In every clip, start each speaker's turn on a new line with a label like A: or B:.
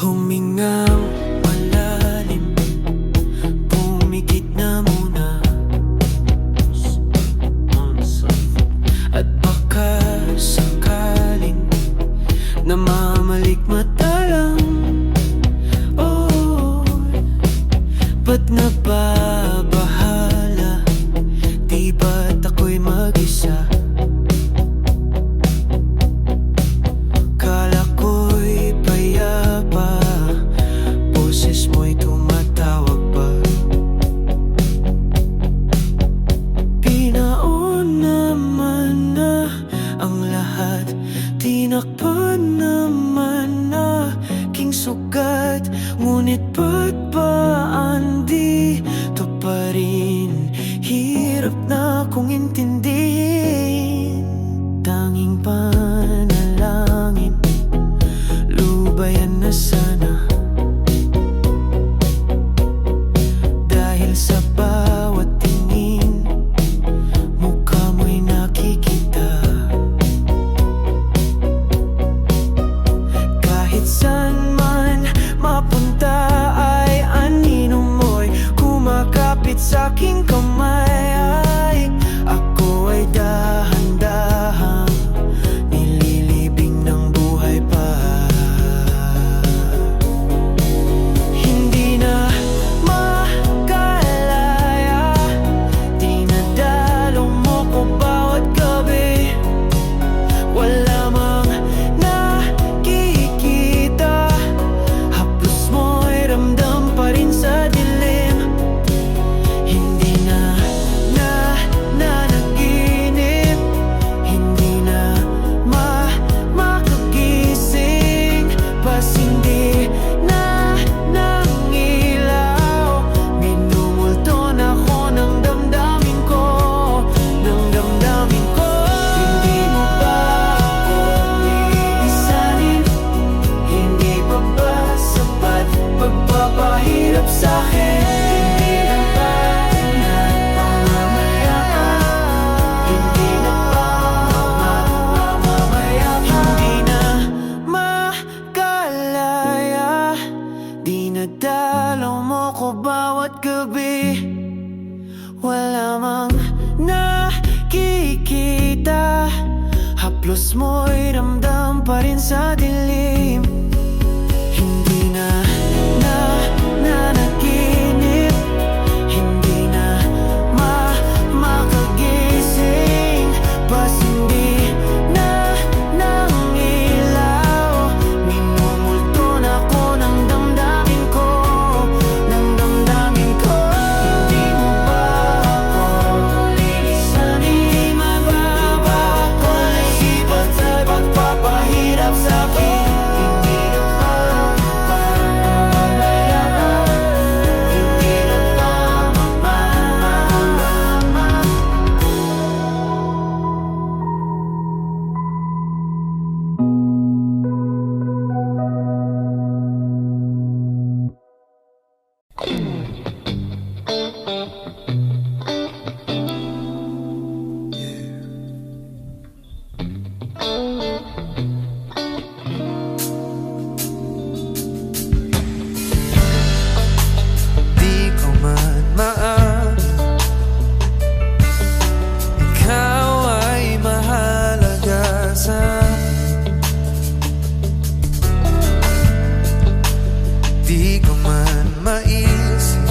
A: Humingang malalim, pumikit na muna, at baka sakaling namamalikmata lang. Oh, ba't nababahala? Di ba't ako'y mag-isa? Kala ko'y payapa, boses mo'y tumatawag pa. Pinaon naman na ang lahat, tinakpan naman na king sugat. Ngunit ba't ba andito pa rin? Hirap na kong intindihin. Tanging panalangin, lubayan na sana. Dahil sa bawat tingin, mukha mo'y nakikita. Kahit saan man mapunta ay anino mo'y kumakapit sa aking kamay. Ako ay dahan-dahang nililibing ng buhay pa. Hindi na makalaya, dinadalo mo ko bawat gabi. Wala mang nakikita, haplos mo'y ramdam pa rin sa dilim. Hindi na nanaginip, hindi na makagising, pasindi na ng ilaw. Minumulto na ako ng damdamin ko, ng damdamin ko. Hindi mo ba ako iisanin? Hindi pa ba sapat pagpapahirap sa'kin? Hindi na ba nagmamamayabang? Hindi na ba nagmamamayabang? Hindi na makalaya, dinadalaw mo ko bawat gabi. Wala mang nakikita, haplos mo'y ramdam pa rin sa dilim. Hindi na nanaginip, hindi na makagising, pasindi na ng ilaw. Minumulto na ako ng damdamin ko, ng damdamin ko. Hindi mo ba ako lilisanin? Mababa ako na isipan sa'y pagpapahirap sa'kin. Hindi na ba mamamayabang? Hindi na ba di ko man maamin, ikaw ay mahalaga sa'kin. Di ko man maisip,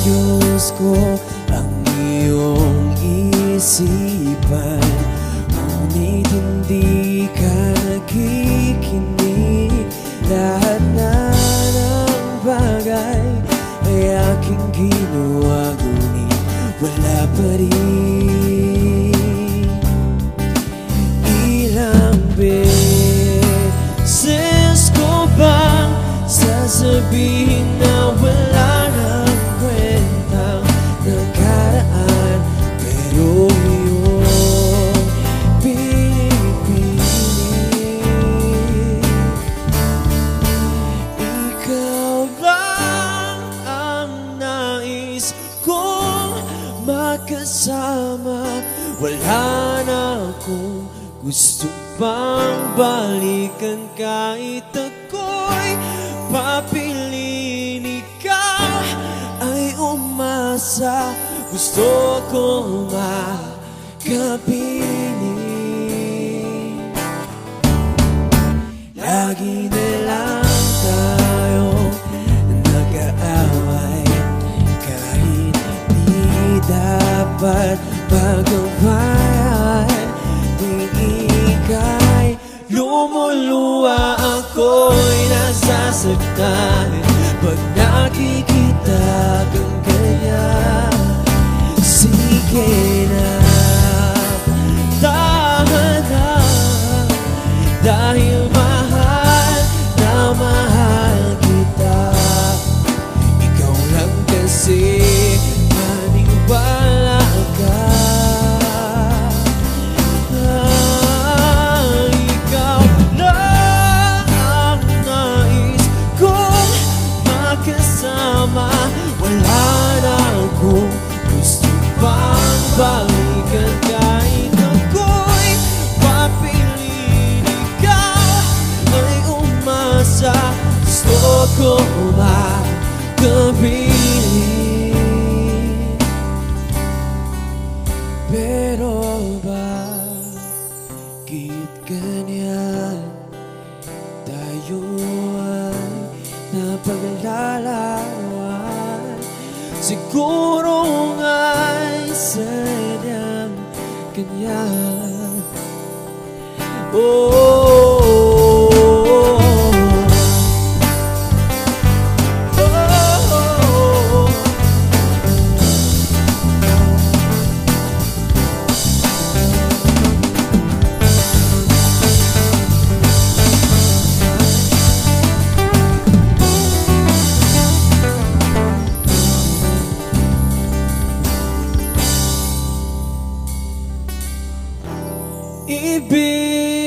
A: Inayos ko ang iyong isipan, ngunit hindi ka nakikinig. Lahat na ng bagay ay aking ginawa, ngunit wala pa rin. Ilang beses ko bang sasabihin na wala nang kwentang nakaraan, pero iyong pinipilit. Ikaw lang ang nais kong makasama. Wala na akong gusto pang balikan, kahit ako'y papiliin. Ikaw ay umasa, gusto kong makapiling. Lagi na lang tayo nag-aaway, kahit di dapat pag-awayan. Di ika'y lumuluwa, ako'y nasasaktan pag nakikita kang ganyan. Sige na, tahan na, dahil mahal na mahal kita. Ikaw lang kasi maniwala ka. Ikaw lang ang nais kong makasama. Wala na akong gusto pang balikan, kahit ako'y papiliin. Ikaw ay umasa, gusto ko makapiling. Pero bakit ganyan? Tayo ay napaglalawan. Siguro nga'y sadyang ganyan. Oh,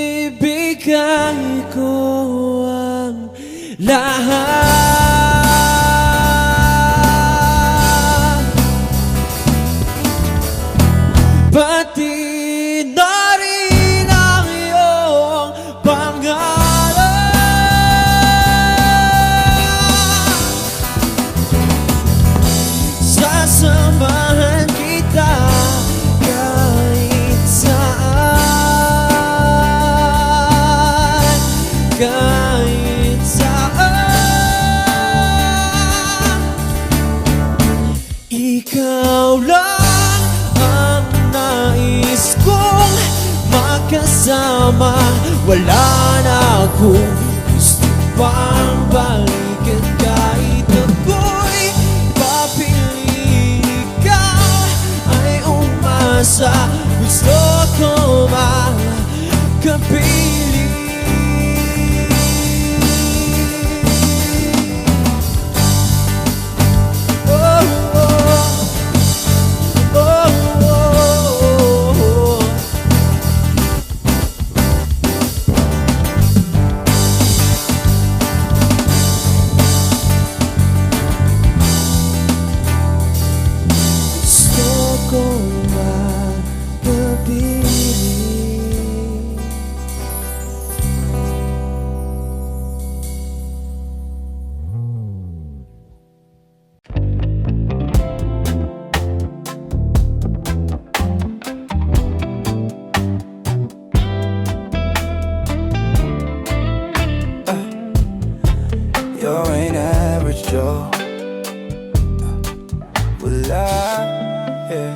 A: ibibigay ko ang lahat, pati na rin ang iyong pangalan. Sasamahan kita kahit saan, kahit saan. Ikaw lang ang nais kong makasama. Wala na akong gusto pang balikan, kahit ako'y papiliin. Ikaw ay umasa, gusto ko makapiling.
B: pula, yeah.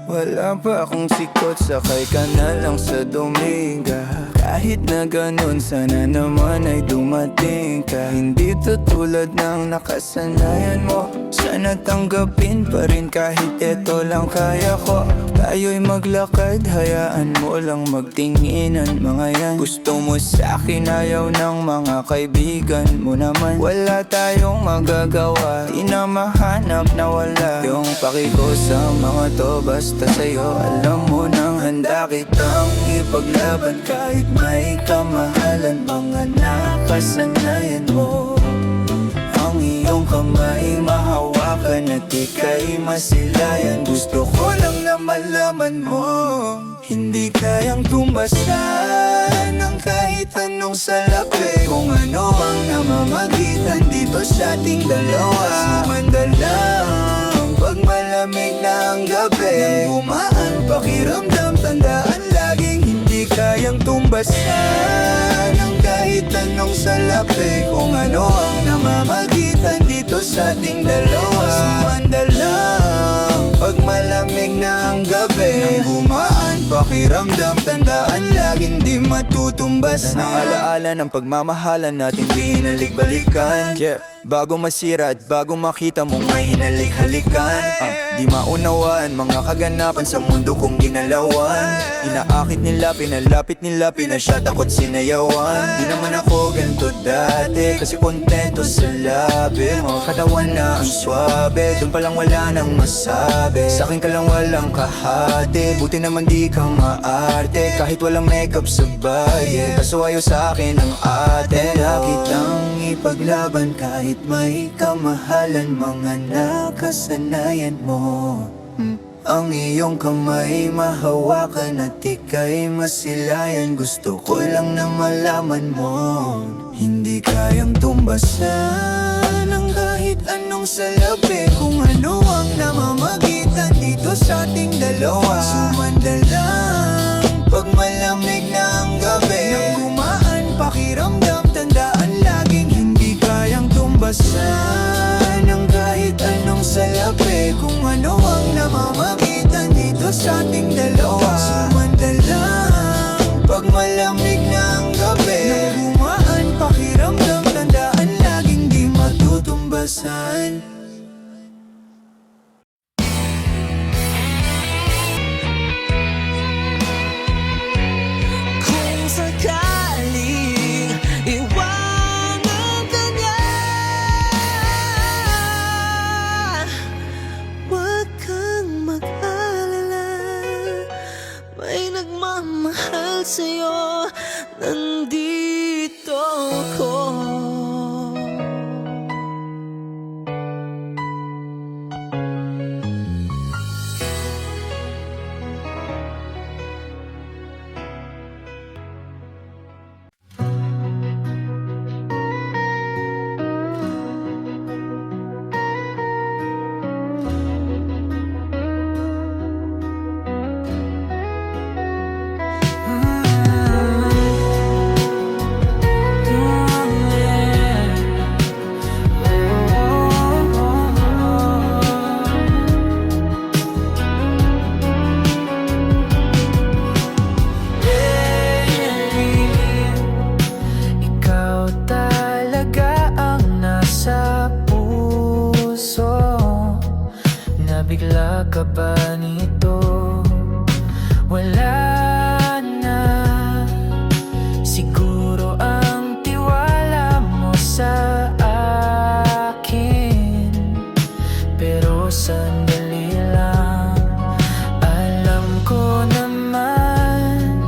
B: Wala pa akong sikot, sakay ka na lang sa Dominga. Kahit na ganun, sana naman ay dumating ka. Hindi to tulad ng nakasanayan mo. Sana tanggapin pa rin kahit eto lang kaya ko. Tayo'y maglakad, hayaan mo lang magtinginan mga yan. Gusto mo sa'kin, ayaw ng mga kaibigan mo naman. Wala tayong magagawa, di na mahanap na wala yung paki ko sa mga to. Basta sa'yo, alam mo nang handa kitang ipaglaban. Kahit may kamahalan, mga nakasanayan mo. Ang iyong kamay mahawakan at ika'y masilayan. Gusto ko lang na malaman mo, hindi kayang tumbasan ng kahit anong salapi. Kung ano ang namamagitan dito sa ating dalawa. Sumanda lang pag malamig na ang gabi. Nang gumaan pakiramdam, tandaan laging hindi kayang tumbasan ng kahit anong salapi. Kung ano ang namamagitan dito sa ating dalawa. Sumanda lang pag malamig na ang gabi. Nang gumaan pakiramdam, tandaan laging di matutumbasan. Ang alaala ng pagmamahalan natin di hinalik-balikan, yeah. Bago masira at bago makita mong may hinalik-halikan, di maunawaan mga kaganapan sa mundo kong ginalawan. Inaakit nila, pinalapit nila, pinasya takot sinayawan. Di naman ako ganito dati, kasi kontento sa labi mo. Katawan na ang swabe, dun palang wala nang masabi. Sa'kin ka lang walang kahati, buti naman di ka maarte. Kahit walang makeup sa baye, kaso ayaw sa'kin ang ate. Lakit ang ipaglaban kahit may kamahalan, mga nakasanayan mo. Ang iyong kamay mahawakan at ika'y masilayan. Gusto ko lang na malaman mo, hindi kayang tumbasan ng kahit anong salapi. Kung ano ang namamagitan dito sa ating dalawa. Sumanda lang pag malamig na ang gabi. Nang gumaan pakiramdam, tandaan laging hindi kayang tumbasan ng kahit anong salapi. Kung ano ang namamagitan dito sa ating dalawa. Sumanda lang pag malamig na ang gabi. Nang gumaan pakiramdam, tandaan laging di matutumbasan.
A: Kung sakaling iwanan ka niya, huwag kang mag-alala. May nagmamahal sa'yo, nandito ako.
B: Nabigla ka ba nito? Wala na. Siguro ang tiwala mo sa akin, pero sandali lang. Alam ko naman,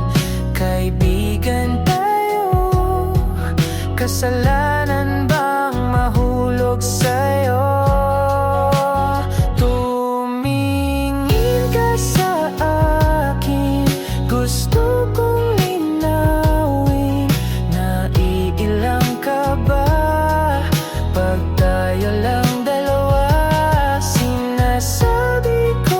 B: kaibigan tayo. Kasalanan bang mahulog sa'yo? Pag tayo lang dalawa, sinasabi ko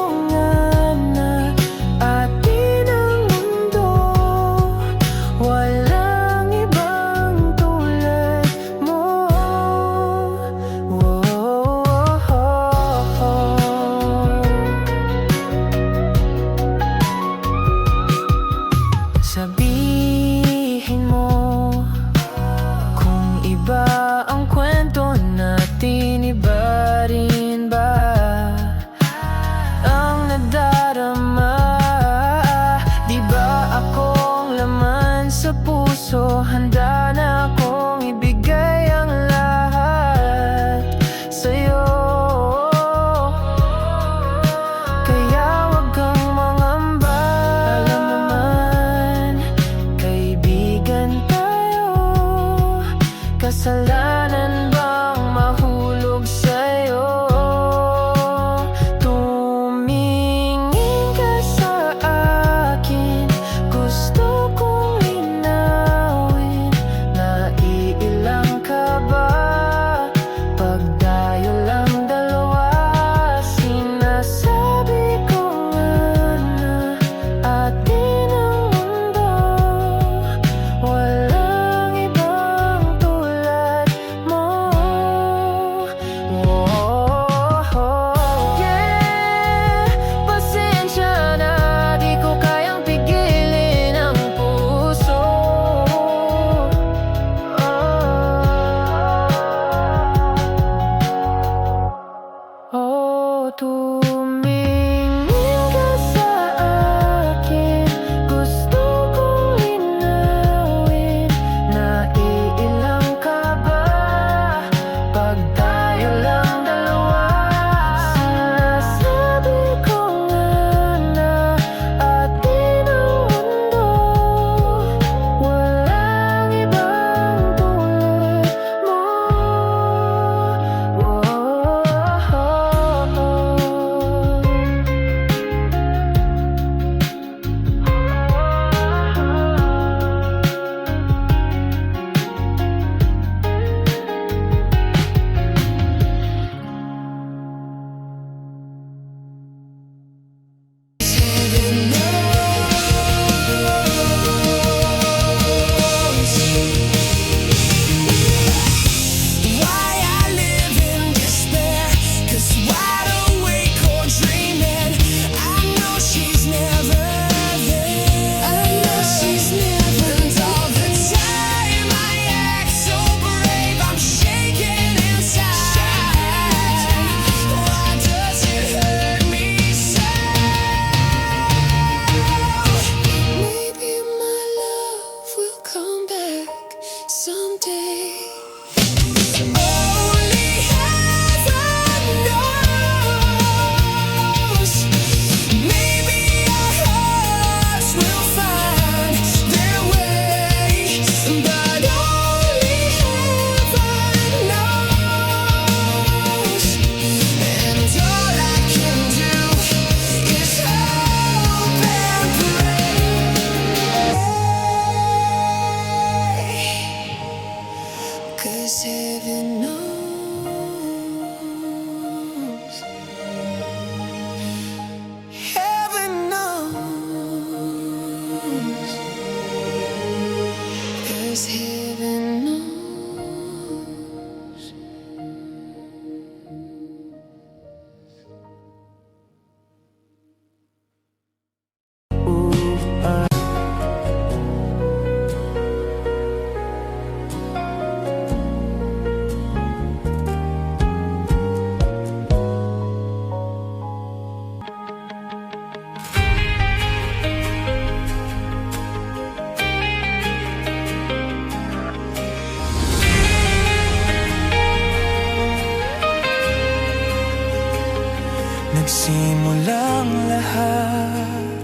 B: Nagsimulang lahat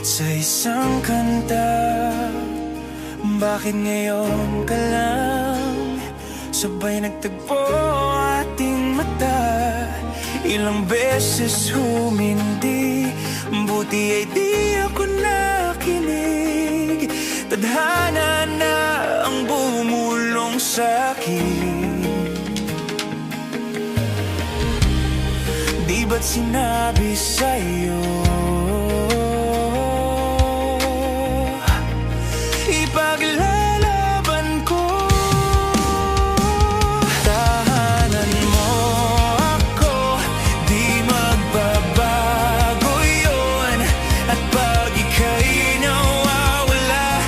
B: sa isang kanta. Bakit ngayon ka lang sabay nagtagpo ating mata? Ilang beses humindi, buti ay di ako nakinig. Tadhana na ang bumulong sa'kin. Di ba't sinabi sa'yo ipaglalaban ko? Tahanan mo ako, di magbabago yun. At pag ika'y nawawala,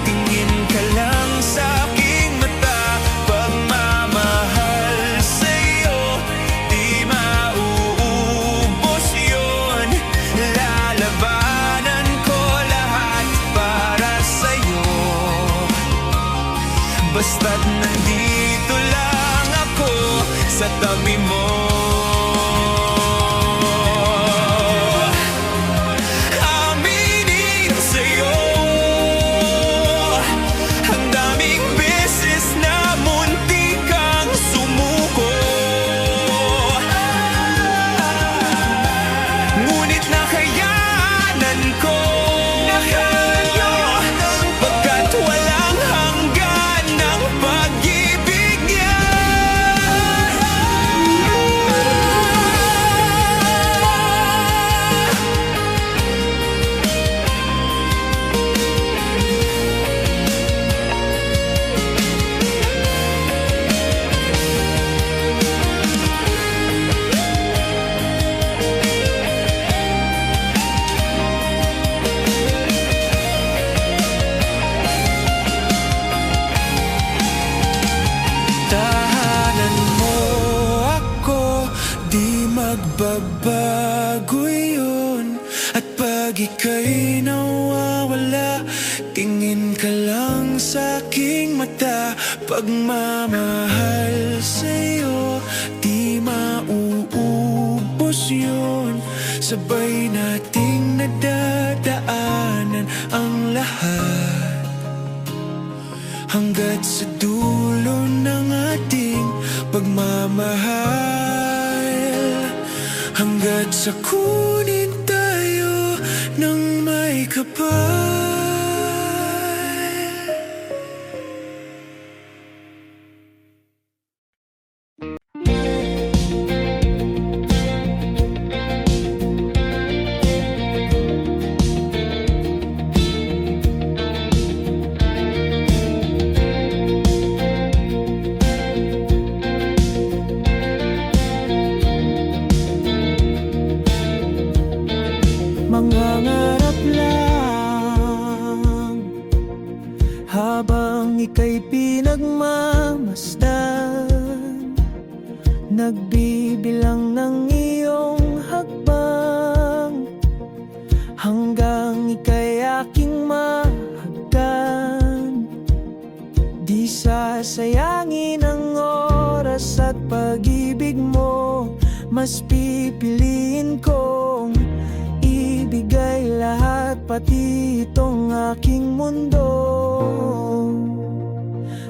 B: tingin ka lang sa'king mata. Pagmamahal sa'yo, di mauubos yun. Lalabanan ko lahat para sa'yo, basta't nandito lang ako sa tabi mo. Aminin sa'yo, ang daming beses na muntik kang sumuko. Ngunit nakayanan ko, pagkat walang hanggan ng pag-ibig niya. Tahanan mo ako, di magbabago yun. At pag ika'y nawawala, tingin ka lang sa'king mata. Pagmamahal sa'yo, di mauubos yun. Sabay nating nadadaanan ang lahat, hanggat sa dulo ng ating pagmamahal. Hanggat sa kunin tayo ng may kapal. Mangangarap lang habang ika'y pinagmamasdan, nagbibilang ng iyong hakbang, hanggang ika'y aking mahagkan. Di sasayangin ang oras at pag-ibig mo, mas pipiliin kong ibigay lahat, pati itong aking mundo.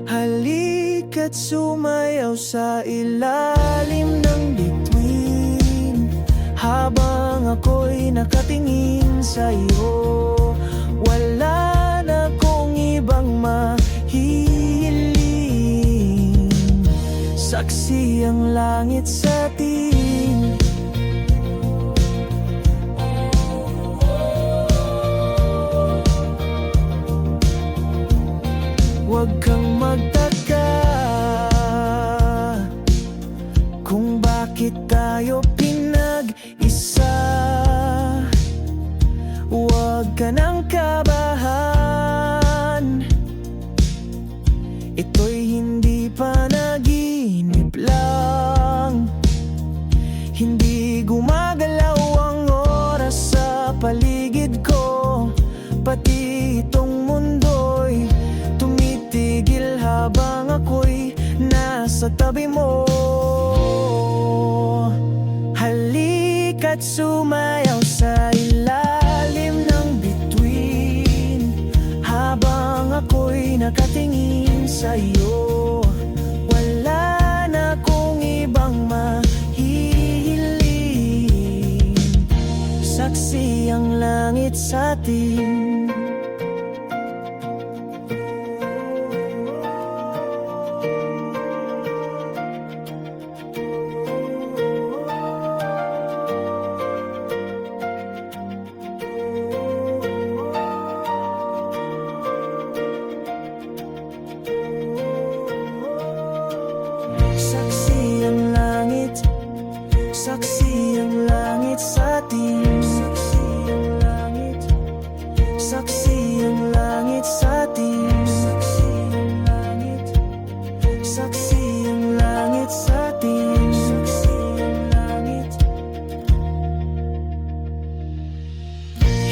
B: Halika't sumayaw sa ilalim ng bituin, habang ako'y nakatingin sa iyo. Wala na kong ibang mahihiling, saksi ang langit sa atin. Huwag kang magtaka kung bakit tayo pinag-isa. Huwag ka nang kabahan, ito'y hindi panaginip lang.
A: Halika't sumayaw sa ilalim ng bituin, habang ako'y nakatingin sa'yo. Wala na kong ibang mahihiling, saksi ang langit sa'tin. Saksi ang langit, saksi ang langit sa'tin. Saksi ang langit, saksi ang langit sa'tin. Saksi ang langit, saksi ang langit sa'tin. Saksi ang langit.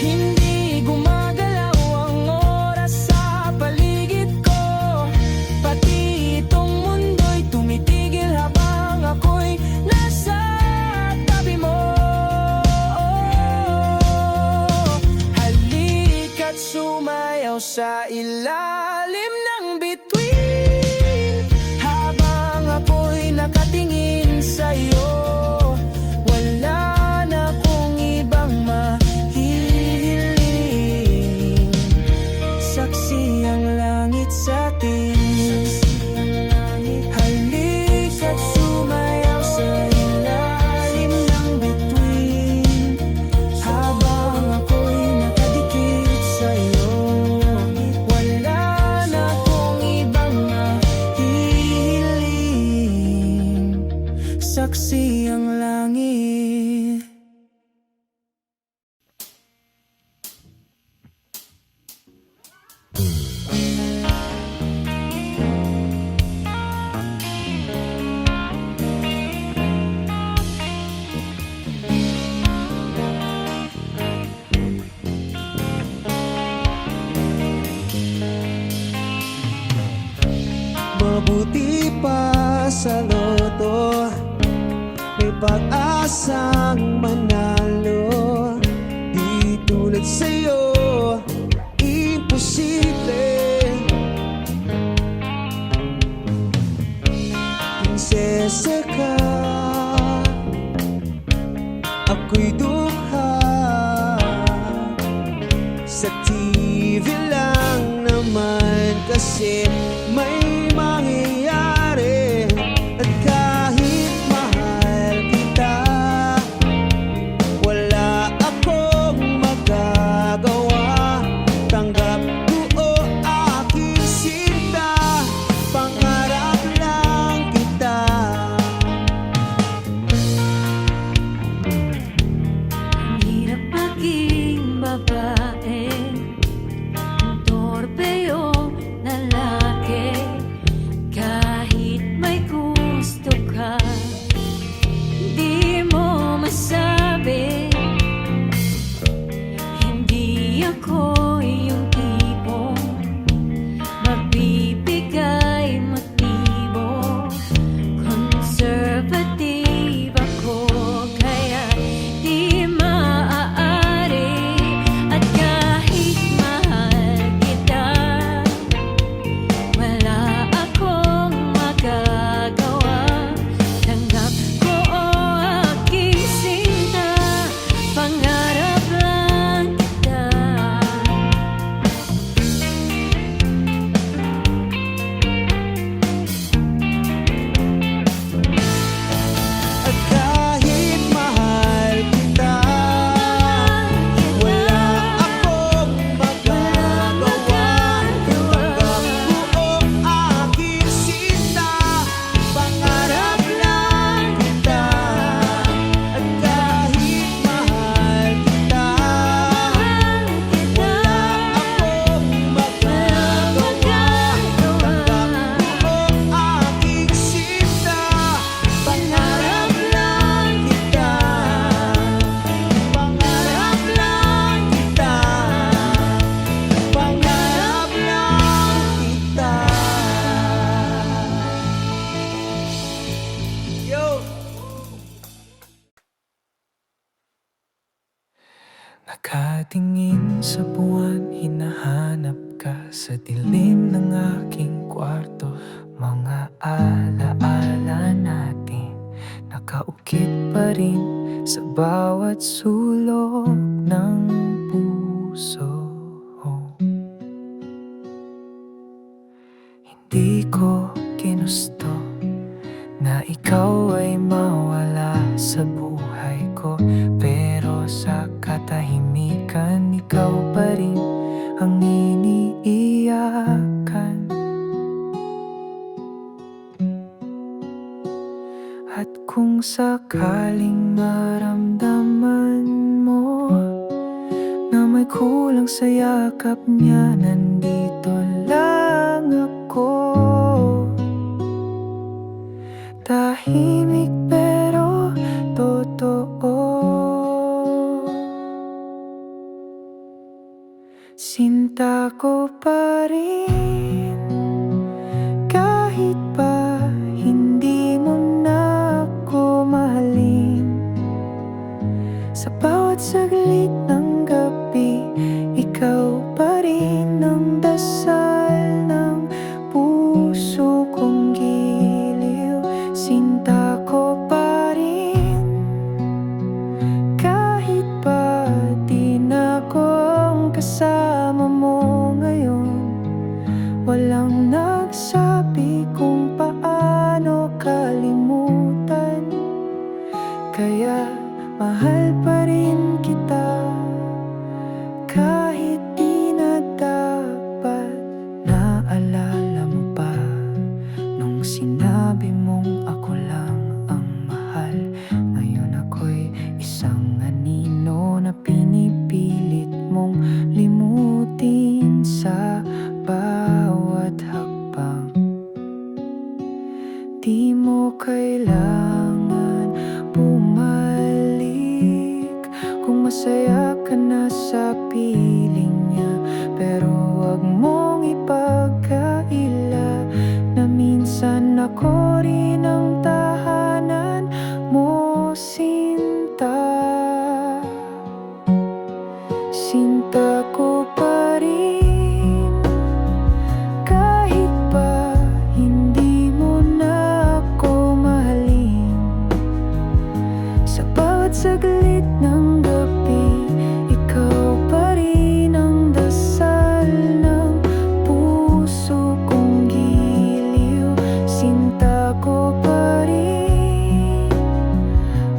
A: Hindi gumagalaw ang oras sa paligid ko, pati itong mundo'y tumitigil habang ako'y nasa tabi mo. Halika't sumayaw sa ilalim ng bituin, habang ako'y nakatingin sa'yo. Wala na kong ibang mahihiling, saksi ang langit sa'tin. Halika't sumayaw sa ilalim ng bituin, habang ako'y nakadikit sa'yo. Wala na kong ibang mahihiling, saksi ang langit.
C: Mabuti pa sa loto, may pag-asang manalo. Di tulad sa'yo, imposible. Prinsesa ka, ako'y dukha. Sa TV lang naman kasi may mangyayari. At kahit mahal kita, wala akong magagawa. Tanggap ko o aking sinta, pangarap lang kita.
D: Ang hirap maging babae, ang torpe yung lalaki. Kahit may gusto ka, di mo masabi. Hindi ako yung tipong magbibigay motibo. Conservative ako, kaya di maaari. At
B: Nakatingin sa buwan, hinahanap ka sa dilim ng aking kwarto. Mga alaala natin nakaukit pa rin sa bawat sulok ng puso. Hindi ko ginusto na ikaw ay mawala sa buhay ko, pero sa katahimikan ikaw pa rin ang iniiyakan. At kung sakaling maramdaman mo na may kulang sa yakap niya, nandito lang ako. Tahimik pero totoo. Sinta ko pa rin kahit pa hindi mo na ako mahalin. Sa bawat saglit ng gabi, ikaw pa rin ang dasal ng puso kong giliw. Sinta ko pa rin kahit pa di na ako ang kasama mo ngayon. Walang nagsabi kung paano kalimutan, kaya mahal pa rin kita kahit di na dapat. Naalala mo pa nung sinabi mong ako lang ang mahal? Ngayon ako'y isang anino na pinipilit mong limutin sa bawat hakbang. Di mo kailangan bumalik kung masaya ka na sa piling niya, pero wag mong ipagkaila na minsan ako rin ang tahanan mo, Sinta. Sinta ko pa rin kahit pa hindi mo na ako mahalin. Sa bawat saglit ng gabi, ikaw pa rin ang dasal ng puso kong giliw. Sinta ko pa rin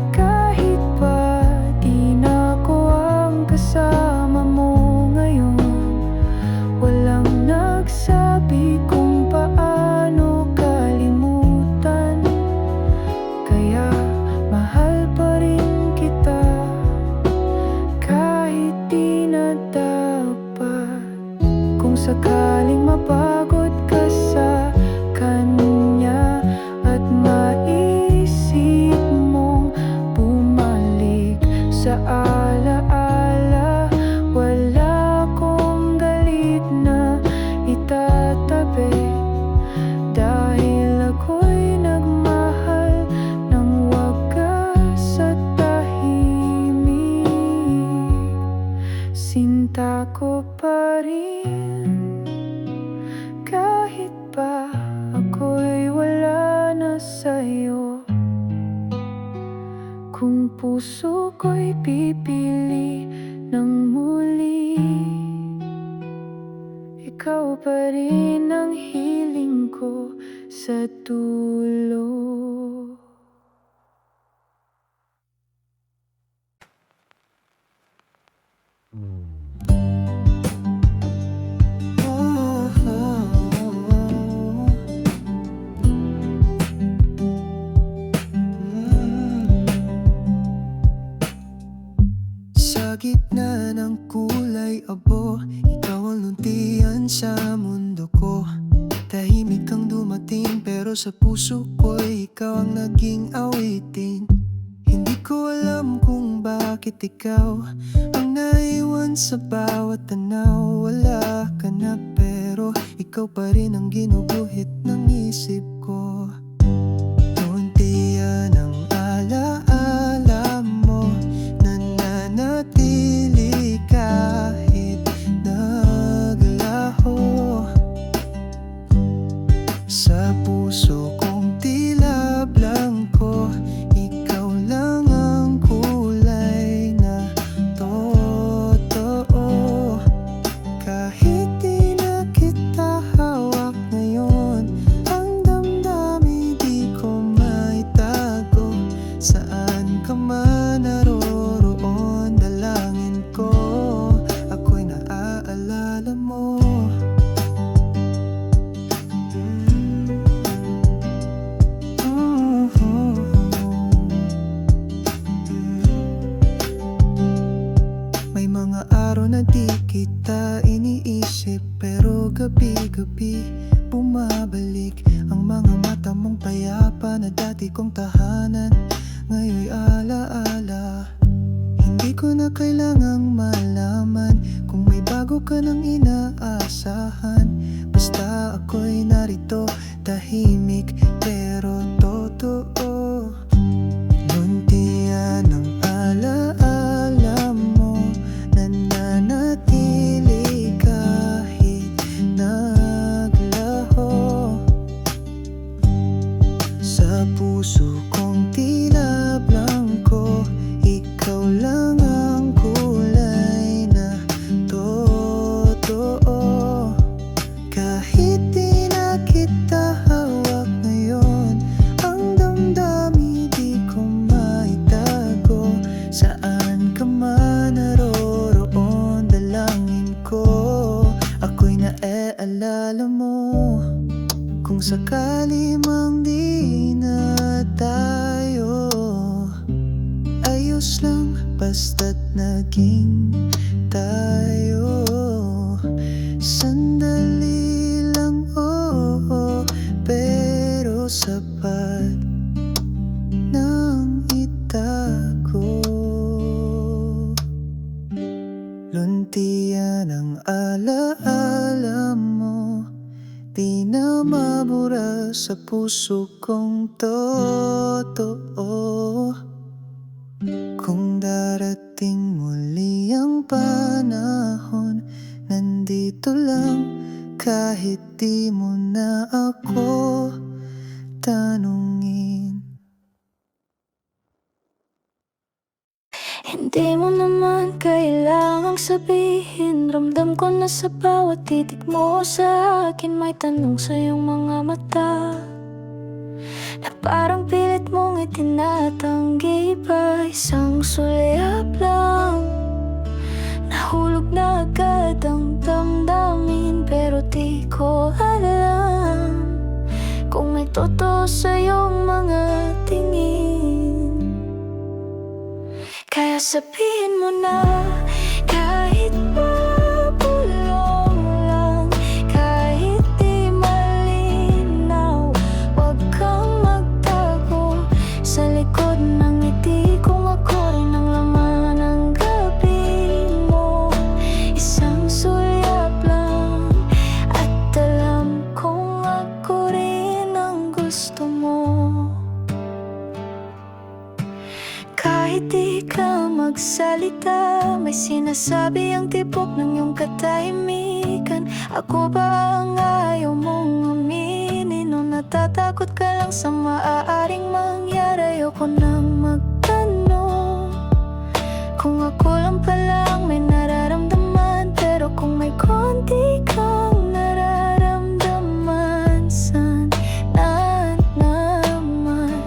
B: kahit pa di na ako ang kasama mo ngayon. Walang nagsabi kung paano kalimutan, kaya mahal pa rin kita kahit di na dapat. Kung sakaling mapagod ka sa kanya at maisip mong bumalik sa alaala, wala akong galit na itatabi, dahil ako'y nagmahal ng wagas at tahimik. Sinta ko pa rin kahit pa ako'y wala na sa'yo. Kung puso ko'y pipili ng muli, ikaw pa rin ang hiling ko sa dulo. Sa gitna ng kulay abo, ikaw ang luntian sa mundo ko. Tahimik kang dumating, pero sa puso ko'y ikaw ang naging awitin. Hindi ko alam kung bakit ikaw ang naiwan sa bawat tanaw. Wala ka na, pero ikaw pa rin ang ginuguhit ng isip ko. Unti ang alaala mo, nananatili araw na di kita iniisip, pero gabi-gabi bumabalik ang mga mata mong payapa na dati kong tahanan, ngayon'y alaala. Hindi ko na kailangang malaman kung may bago ka nang inaasahan. Basta ako'y narito, tahimik pero totoo. Nuntian ang alaala mo, nananatili kahit naglaho. Sa puso kong tila blanco, ikaw lang ang kulay na totoo. Kahit di na kita hawak ngayon, ang damdamin di ko maitago. Saan ka man naroroon, dalangin ko ako'y naaalala mo. Kung sakali mang di na tayo, ayos lang basta't naging tayo. Sandali lang, oo, pero sapat nang itago. Luntian ang alaala mo, di na mabura sa puso kong totoo. Kung darating muli ang panahon, nandito lang kahit di mo na ako tanungin.
D: Hindi mo naman kailangang sabihin, ramdam ko na sa bawat titig mo sa akin. May tanong sa iyong mga mata na parang pilit mong itinatanggi pa. Isang sulyap lang, nahulog na agad ang damdamin, pero di ko alam kung may totoo sa iyong mga tingin. Kaya sabihin mo na, kahit mapulong lang, kahit di malinaw, huwag kang magtago sa likod ng ngiti kung ako rin ang laman ng gabi mo. Isang sulyap lang, at alam kong ako rin ang gusto mo. Kahit di ka magsalita, may sinasabi ang tibok ng iyong katahimikan. Ako ba ang ayaw mong aminin, o natatakot ka lang sa maaaring mangyari? Ayoko nang magtanong kung ako lang palang may nararamdaman, pero kung may konti kang nararamdaman, sana naman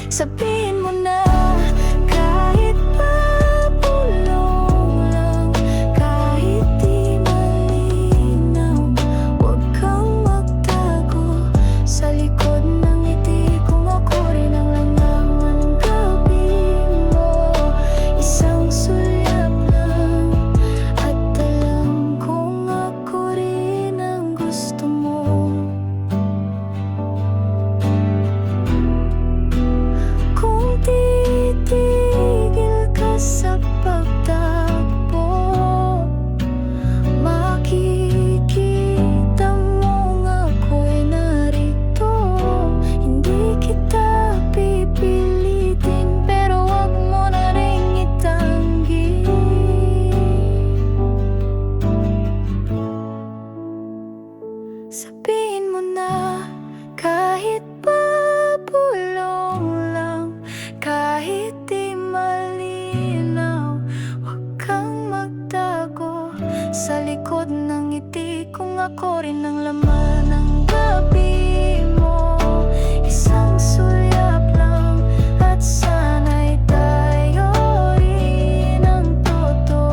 D: sabihin mo na. Kahit mapulong lang, kahit di malinaw, huwag kang magtago sa likod ng ngiti kung ako rin ang langawan ng gabi mo. Isang sulyap lang, at alam kong ako rin ang gusto mo. Kung titigil ka sa pagtakbo, makikita mong ako'y narito. Hindi kita pipilitin, pero huwag mo na ring itanggi. Sabihin mo na, kahit mapulong lang, kahit di malinaw, huwag kang magtago sa likod ng ngiti kung ako rin ang laman ng gabi mo. Isang sulyap lang, at sana'y tayo rin ang totoo.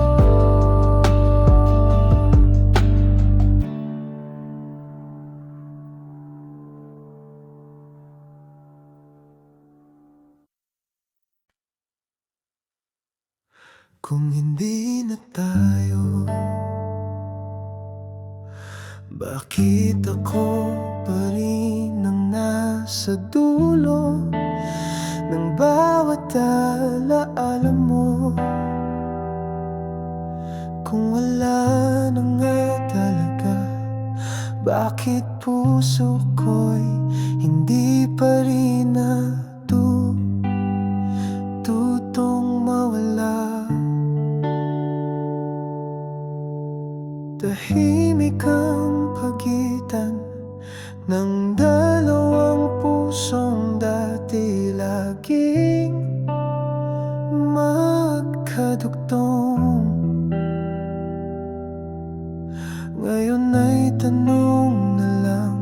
B: Kung hindi na tayo, bakit ako pa rin ang nasa dulo ng bawat alaala mo? Kung wala na nga talaga, bakit puso ko'y hindi pa rin tutong mawala? Tahimik ang pagitan ng dalawang pusong dati laging magkadugtong. Ngayon ay tanong na lang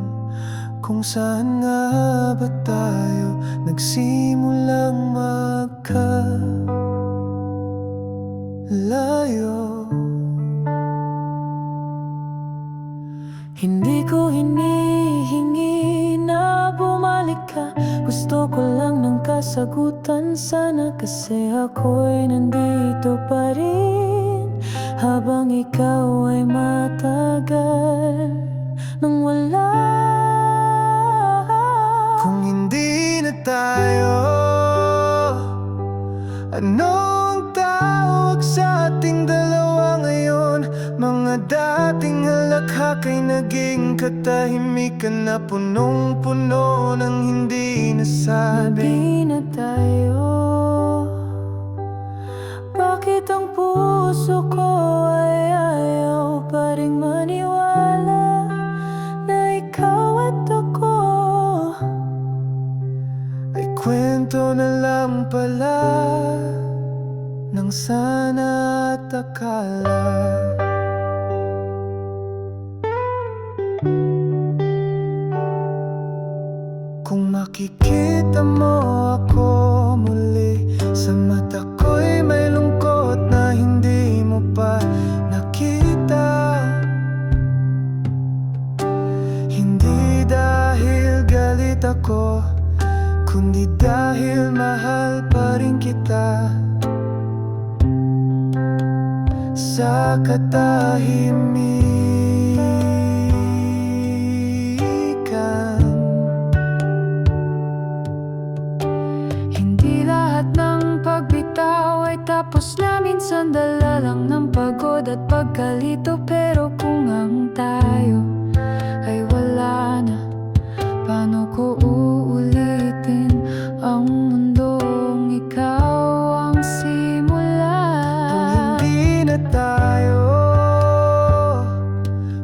B: kung saan nga ba tayo nagsimulang magkalayo.
D: Hindi ko hinihingi na bumalik ka. Gusto ko lang ng kasagutan sana, kasi ako'y nandito pa rin habang ikaw ay matagal nang wala.
B: Kung hindi na tayo, anong tawag sa ating dalawa ngayon? Mga dating halakhak ay naging katahimikan na punong-puno ng hindi nasabi.
D: Hindi na tayo. Bakit ang puso ko ay ayaw pa ring maniwala na ikaw at ako
B: Ay kwento na lang pala ng sana at akala. Kung makikita mo ako muli, sa mata ko'y may lungkot na hindi mo pa nakita. Hindi dahil galit ako, kundi dahil mahal pa rin kita. Sa katahimikan,
D: hindi lahat ng pagbitaw ay tapos na. Minsan dala lang ng pagod at pagkalito. Pero kung ang tayo ay wala na, paano ko uulitin ang mundong ikaw ang simula?
B: kung hindi na tayo,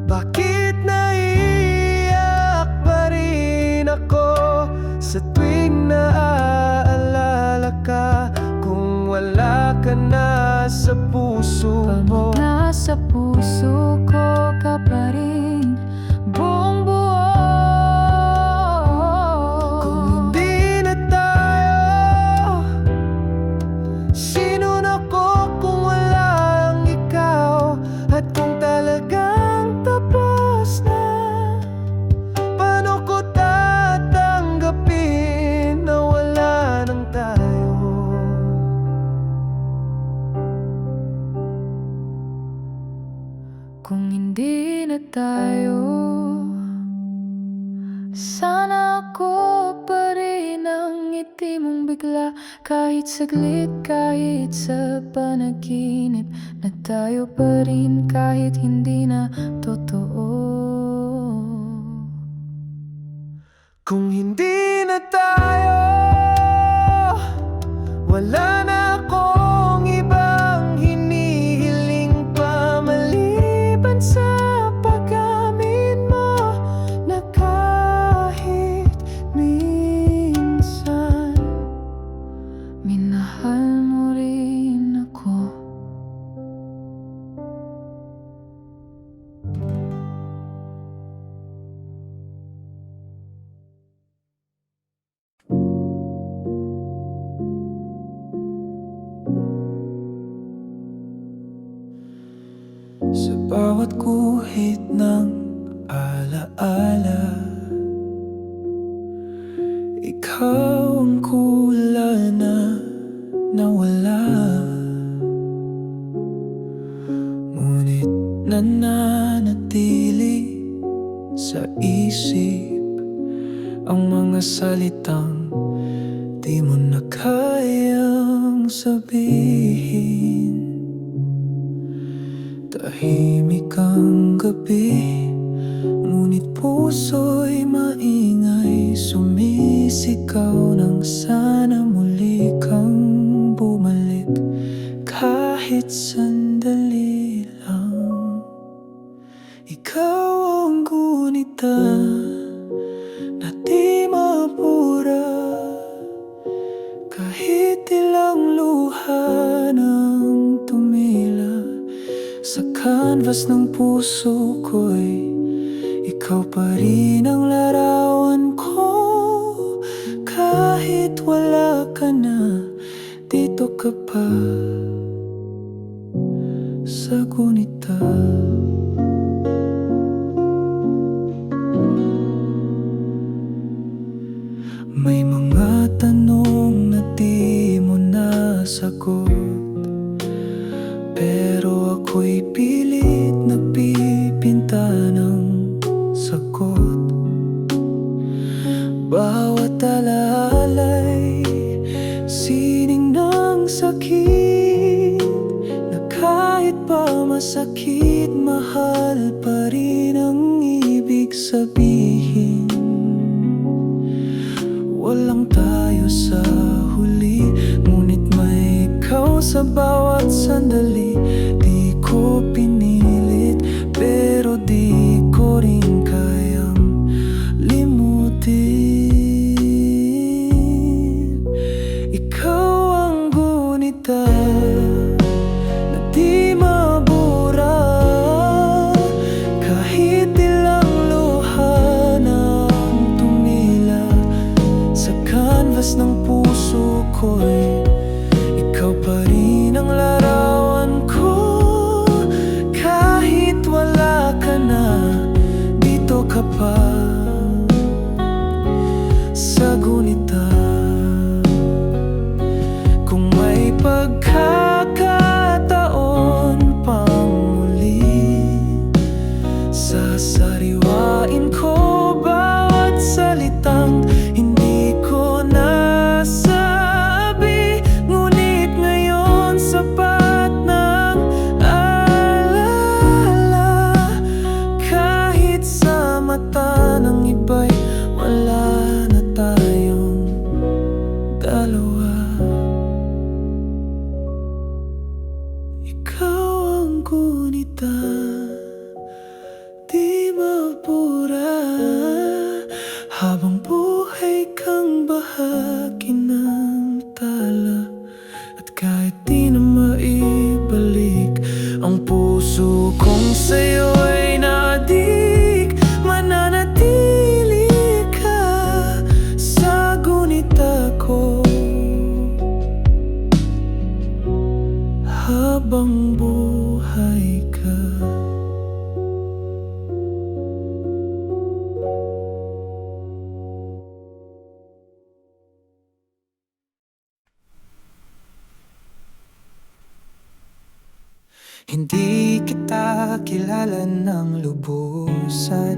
B: bakit naiiyak pa rin ako sa tuwing naaalala ka? Kung wala ka na sa puso mo,
D: Nasa puso ko ka pa rin, buong buo.
B: kung hindi na tayo, sino na ko kung wala ang ikaw? At kung talagang tapos na, paano ko tatanggapin na wala nang tayo?
D: Kung hindi na tayo, sana ako pa rin ang ngiti mong bigla. Kahit saglit, kahit sa panaginip, na tayo pa rin kahit hindi na totoo.
B: Kung hindi na tayo, wala na akong ibang hinihiling pa maliban sa pag-amin mo na kahit minsan
D: Minahal mo rin ako.
B: sa bawat guhit ng alaala. Ikaw ang kulay na nawala. nananatili sa isip ang mga salitang di mo na kayang sabihin. Tahimik ang gabi, ngunit puso'y maingay, sumisigaw ng sana muli kang bumalik. Kahit sandali lang, ikaw ang gunita na di mabura. Kahit ilang luha nang tumila sa canvas ng puso ko'y ikaw pa rin ang larawan ko. Kahit wala ka na, dito ka pa sa gunita. May mga tanong na di mo nasagot, pero ako'y pilit na pipinta ng sagot. Bawat alaalay, sining ng sakit, na kahit pa masakit, mahal pa rin ang ibig sabihin. Walang tayo sa huli, ngunit may ikaw sa bawat sandali. Di ko pinilit, pero di ko rin kayang limutin. Ikaw ang gunita na di mabura. Kahit ilang luha nang tumila sa canvas ng puso ko'y ikaw pa rin ang larawan ko. Kahit wala ka na, dito ka pa sa gunita. Kung may pagkakataon pang muli, sasariwain ko bawat salitang hindi ko nasabi. Ngunit ngayon sapat ng alala. Kahit sa mata ng iba'y wala na tayong dalawa. Ikaw ang gunita, di mabura. Habang buhay kang bahagi ng tala, at kahit di na maibalik ang puso kong sa'yo'y naadik, mananatili ka sa gunita ko habang buhay ka. Hindi kita kilala ng lubusan,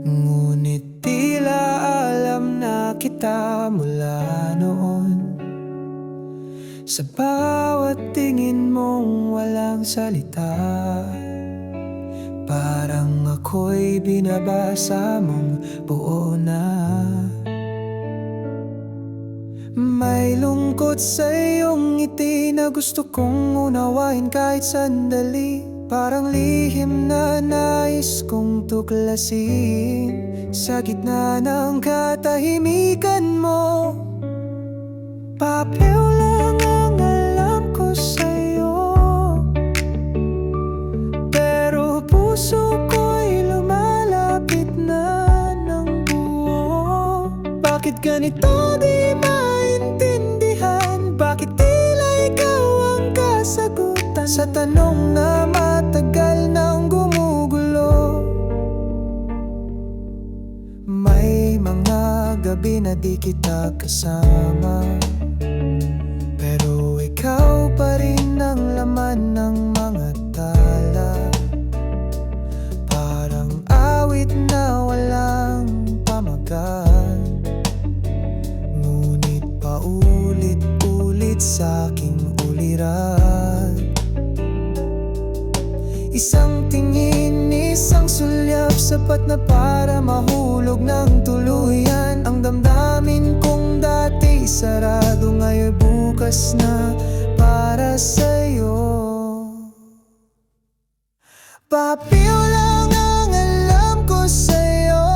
B: ngunit tila alam na kita mula noon. Sa bawat tingin mong walang salita, parang ako'y binabasa mong buo na. May lungkot sa iyong ngiti na gusto kong unawain kahit sandali. Parang lihim na nais kong tuklasin. Sa gitna ng katahimikan mo, papel lang ang alam ko sa'yo, pero puso ko'y lumalapit na ng buo. Bakit ganito di maintindihan? Bakit tila ikaw ang kasagutan sa tanong na matagal nang gumugulo? May mga gabi na di kita kasama, pero ikaw pa rin ang laman ng mga tala.
C: aking ulirat. Isang tingin, isang sulyap, sapat na para mahulog ng tuluyan. Ang damdamin kong dati sarado, ngayon bukas na para sa'yo. Papiyo lang ang alam ko sa'yo,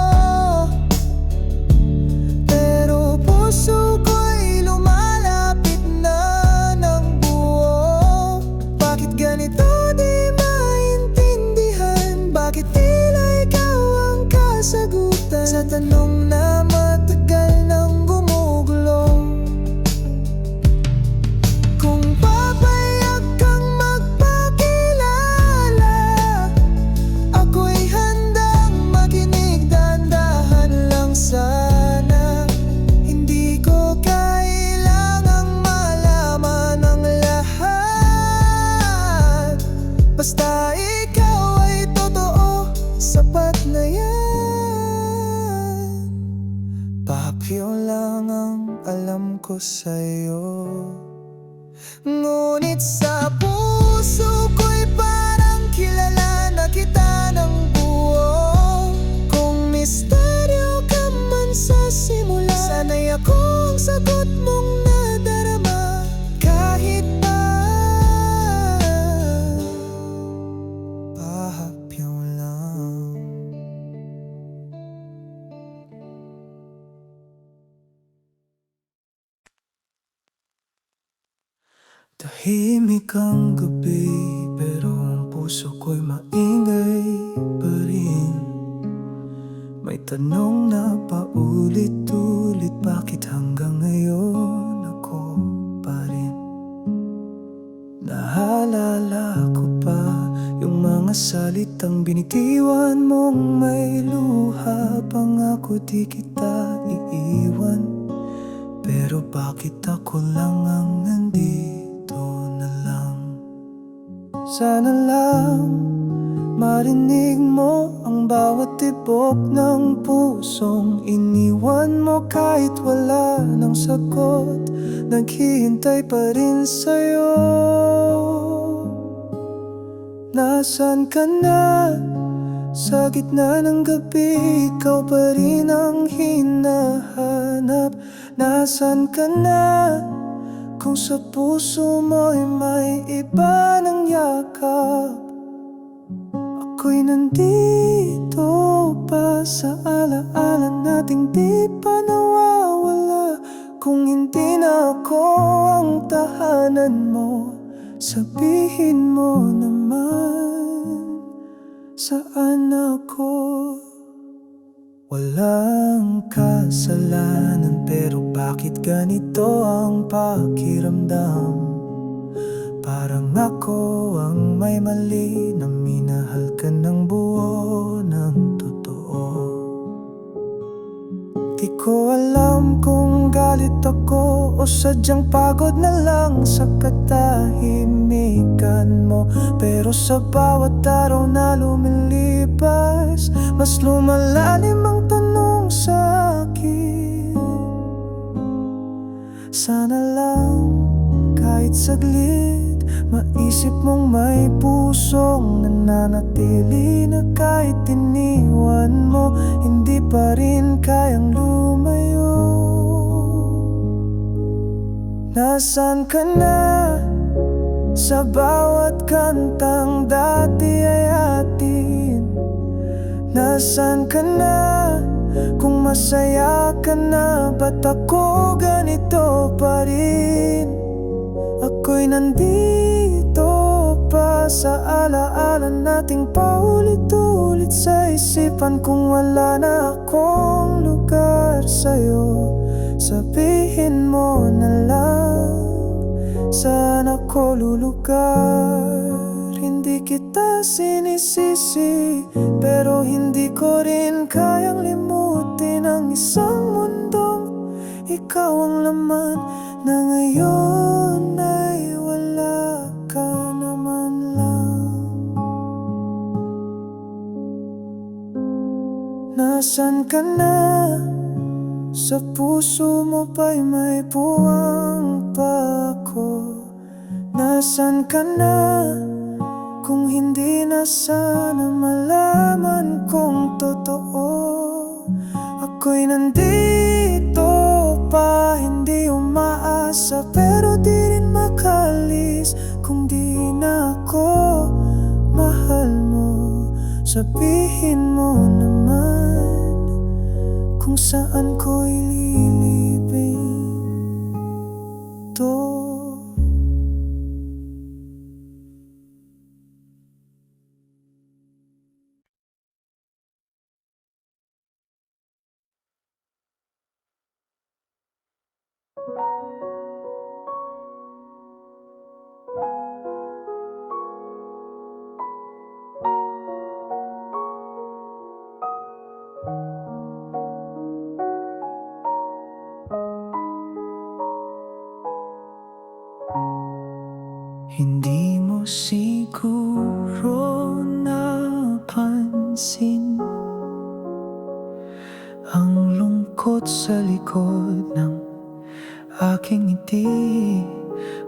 C: pero puso ko'y lumalapit na ng buo. Bakit ganito di maintindihan? Bakit tila ikaw ang kasagutan sa tanong na matagal nang gumugulong? Kung papayag kang magpakilala, ako'y handang makinig, dahan-dahan lang sana. Hindi ko kailangang malaman ang lahat, basta ikaw ay totoo, sapat na yan. Papyo lang ang alam ko sa'yo, ngunit sa puso ko'y parang kilala na kita ng buo. Kung misteryo ka man sa simula, sana'y ako ang sagot mong nadarama. Kahit pa pahapyaw lang. Tahimik ang gabi, pero ang puso ko'y maingay pa rin. May tanong na paulit-ulit, bakit hanggang ngayon ako pa rin? Naalala ko pa yung mga salitang binitiwan mong may luha. Pangako di kita iiwan, pero bakit ako lang ang nandito na lang? Sana lang marinig mo ang bawat tibok ng pusong iniwan mo. Kahit wala ng sagot, naghihintay pa rin sa'yo. Nasaan ka na? Sa gitna ng gabi, ikaw pa rin ang hinahanap. Nasaan ka na? Kung sa puso mo'y may iba ng yakap, ako'y nandito pa sa alaala nating di pa nawawala. Kung hindi na ako ang tahanan mo, sabihin mo naman, saan ako? Walang kasalanan, pero bakit ganito ang pakiramdam? Parang ako ang may mali, na minahal ka ng buo ng totoo. Di ko alam kung galit ako o sadyang pagod na lang sa katahimikan mo. Pero sa bawat araw na lumilipas, mas lumalalim ang tanong sa akin. Sana lang kahit saglit maisip mong may pusong nananatili, na kahit iniwan mo, hindi pa rin kayang lumayo. Nasaan ka na? Sa bawat kantang dati ay atin. Nasaan ka na? Kung masaya ka na, ba't ako ganito pa rin? Ako'y nandito pa sa alaala nating paulit-ulit sa isipan. Kung wala na akong lugar sa'yo, sabihin mo na lang, saan ako lulugar? Hindi kita sinisisi, pero hindi ko rin kayang limutin ang isang mundong ikaw ang laman, na ngayon ay wala ka naman lang. Nasaan ka na? Sa puso mo ba'y may puwang pa ako? Nasaan ka na? Kung hindi na sana malaman kung totoo. Ako'y nandito pa, hindi umaasa, pero di rin makalis kung di na ako mahal mo. Sabihin mo naman kung saan ko ililibing to. Hindi mo siguro napansin ang lungkot sa likod ng aking ngiti.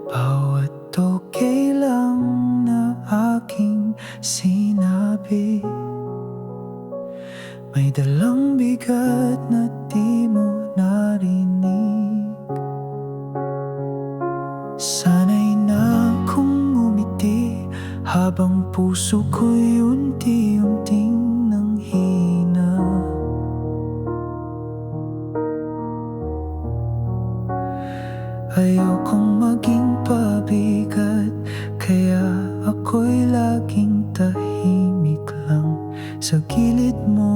C: Bawat okay lang na aking sinabi, may dalang bigat na di mo narinig. Sana'y na akong umiti habang puso ko'y unti-unting nanghina. Ayokong maging pabigat, kaya ako'y laging tahimik lang sa gilid mo.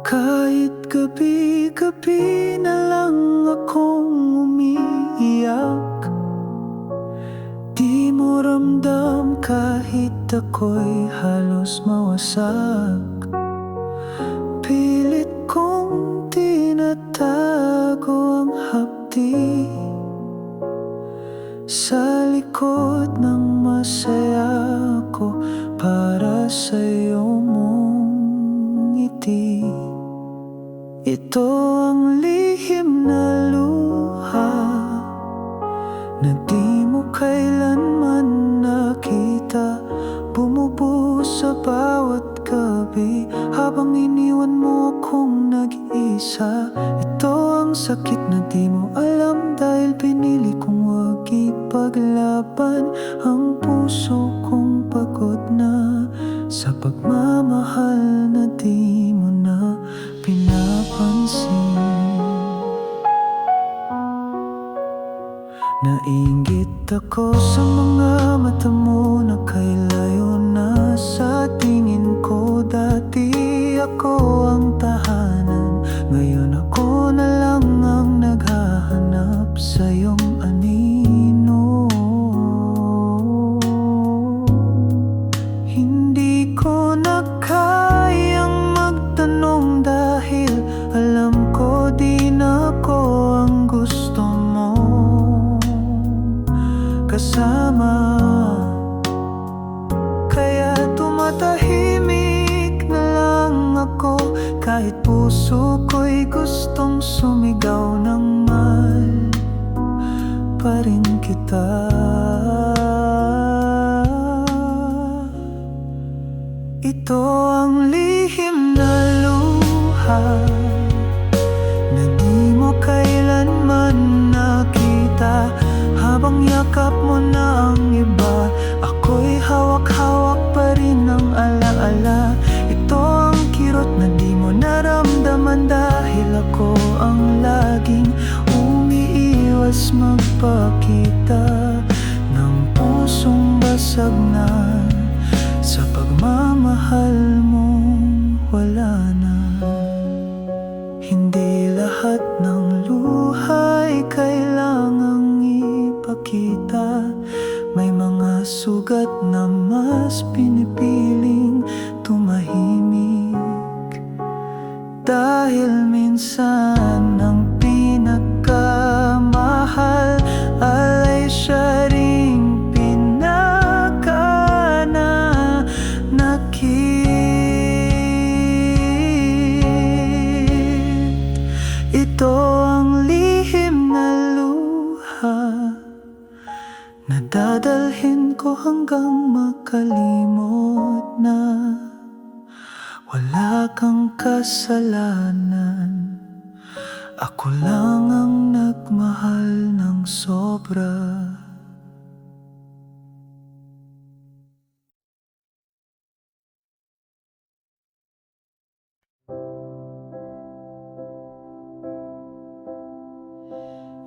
C: Kahit gabi-gabi na lang akong umiiyak, di mo ramdam kahit ako'y halos mawasak. Pilit kong tinatago ang hapdi sa likod ng masaya ko para sa iyong mong ngiti. Ito ang lihim na luha na di mo kailanman nakita, bumubuhos sa bawat gabi habang iniwan mo akong nag-iisa. Ito ang sakit na di mo alam dahil pinili kong wag ipaglaban ang puso kong pagod na sa pagmamahal na di mo na pinapansin. Nainggit ako sa mga mata mo na kay layo na sa tingin ko. Dati ako ang tahanan, ngayon ako na lang ang naghahanap sa iyong anino. Hindi ko na kayang magtanong dahil alam ko di na ako ang gusto mo kasama. Kaya tumatahimik na lang ako kahit puso ko'y gustong sumigaw ng mahal pa rin kita. Ito ang lihim na luha na di mo kailanman nakita. Habang yakap mo na ang iba, ako'y hawak-hawak pa rin ang alaala. Ito ang kirot na di mo naramdaman dahil ako ang laging umiiwas magpakita ng pusong basag na sa pagmamahal mong wala na. Hindi lahat ng luha'y kailangang ipakita. May mga sugat na mas pinipiling tumahimik, dahil minsan ang pinakamahal alay siya ring pinakamanakit. Ito ang lihim na luha
B: ko hanggang makalimot na wala kang kasalanan. Ako lang ang nagmahal ng sobra.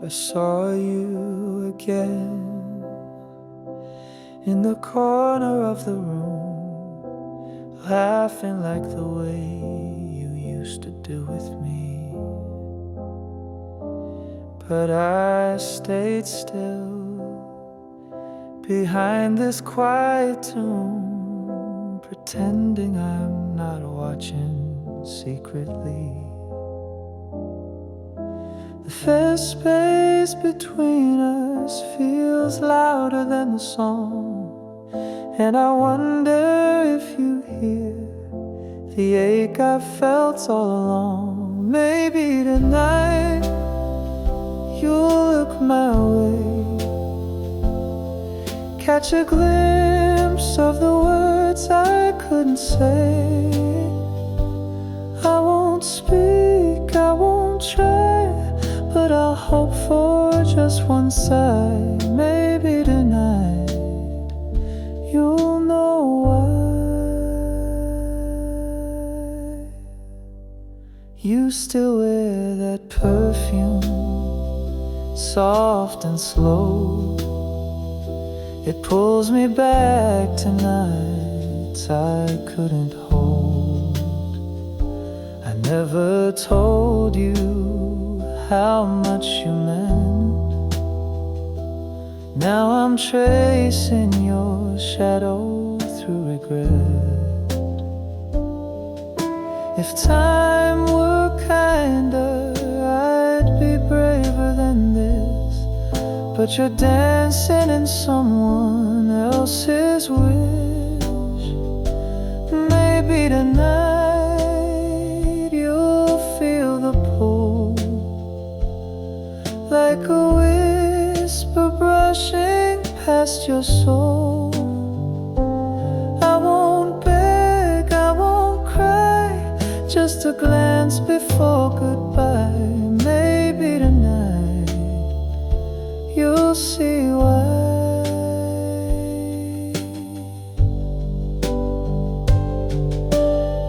B: I saw you again in the corner of the room, laughing like the way you used to do with me. But I stayed still behind this quiet tomb, pretending I'm not watching secretly. The space between us feels louder than the song, and I wonder if you hear the ache I felt all along. Maybe tonight you'll look my way, catch a glimpse of the words I couldn't say. I won't speak, I won't try, but I'll hope for just one sigh. Maybe tonight you'll know why. You still wear that perfume, soft and slow. It pulls me back to nights I couldn't hold. I never told you how much you meant. Now I'm tracing your shadow through regret. If time were kinder, I'd be braver than this. But you're dancing in someone else's wish. Maybe tonight you'll feel the pull, like a whisper brushing past your soul. I won't beg, I won't cry, just a glance before goodbye. Maybe tonight you'll see why.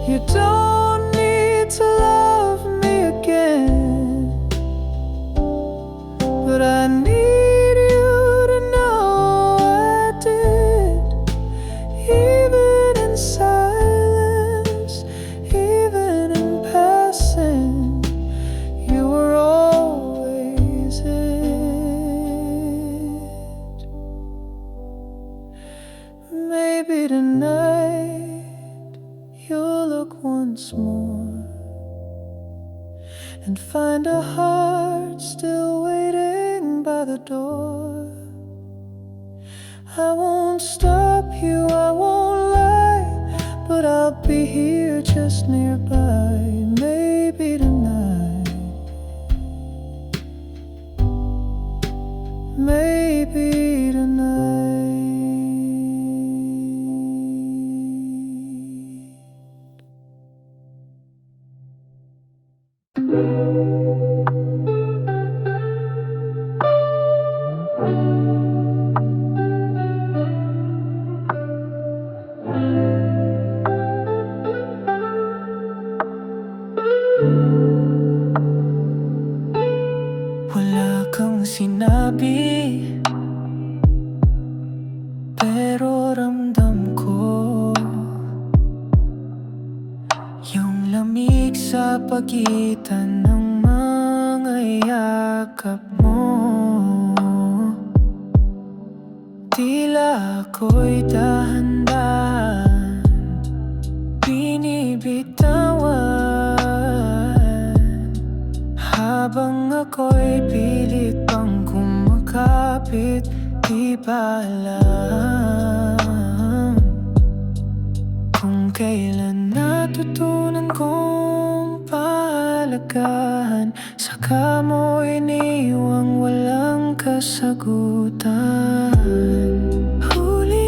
B: You don't need to love me again, but I need you to know I did. Even in silence, even in passing, you were always it. Maybe tonight you'll look once more and find a heart still waiting by the door. I won't stop you, I won't lie, but I'll be here just nearby. Maybe tonight, maybe tonight. Wala kang sinabi, pero ramdam ko yung lamig sa pagitan ng mga yakap mo. Tila ako'y dahan-dahan binibitawan, habang ako'y pilit pang kumakapit. Di ba alam kung kailan natutunan kong pahalagahan? Saka mo iniwang walang kasagutan. Huli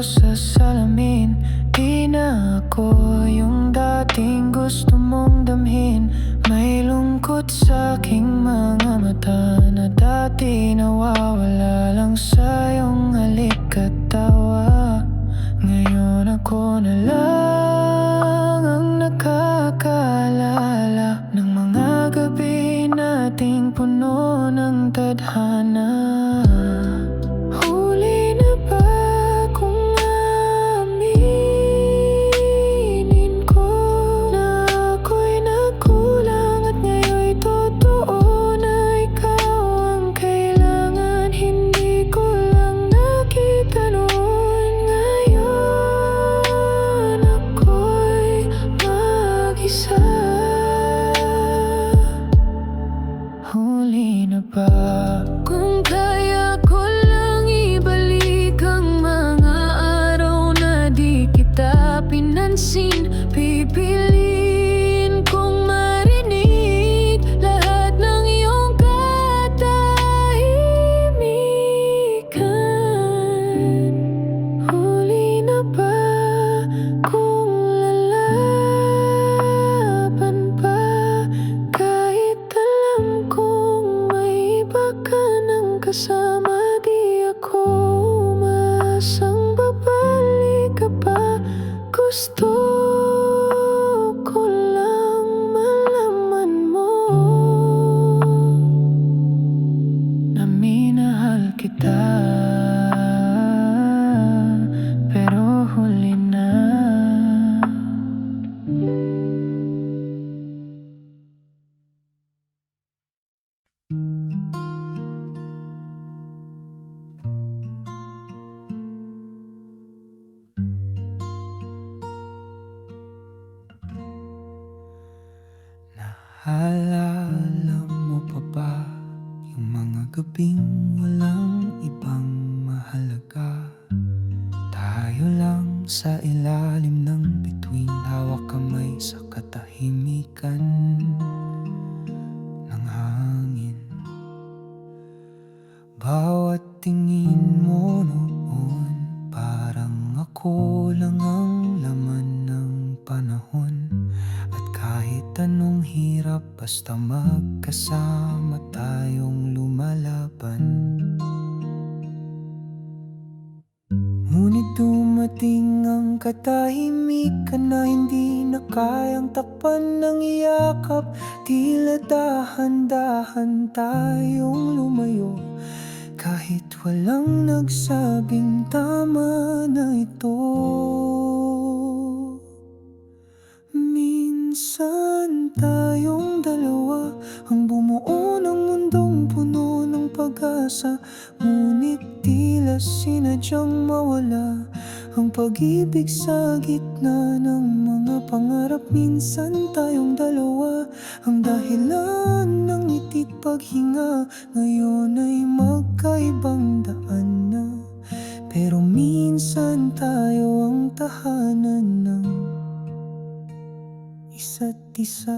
C: ko sa salamin. Di na ako yung dating gusto mong damhin. May lungkot sa aking mga mata na dati nawawala lang sa iyong halik at tawa. Ngayon ako na lang ang nakakaalala ng mga gabi nating puno ng tadhana. Huli na ba kung aminin ko na ako'y nagkulang at ngayon'y totoo na ikaw ang kailangan? Hindi ko lang nakita noon. Ngayon ako'y mag-isa. Huli na ba? Kung kaya ko lang ibalik ang mga araw na di kita pinansin, pipiliin kong marinig lahat ng iyong katahimikan. Huli na ba kung lalaban pa, kahit alam kong may iba ka ng kasama? Di ako umaasang babalik ka pa. Gusto ko lang malaman mo na minahal kita, pero huli na.
B: Naalala mo pa ba yung mga gabing walang ibang mahalaga? Tayo lang sa ilalim ng bituin, hawak kamay sa katahimikan ng hangin. Bawat tingin mo noon, parang ako lang ang laman ng panahon. At kahit anong hirap, basta magkasama tayong lumalaban. Ngunit dumating ang katahimikan na hindi na kayang takpan ng iyakap. Tila dahan-dahan tayong lumayo, kahit walang nagsabing tama na ito. Minsan tayong dalawa ang bumuo ng mundong puno ng pag-asa, ngunit tila sinadyang mawala ang pag-ibig sa gitna ng mga pangarap. Minsan tayong dalawa ang dahilan ng ngiti't paghinga. Ngayon ay magkaibang daan na, pero minsan tayo ang tahanan ng isa't isa.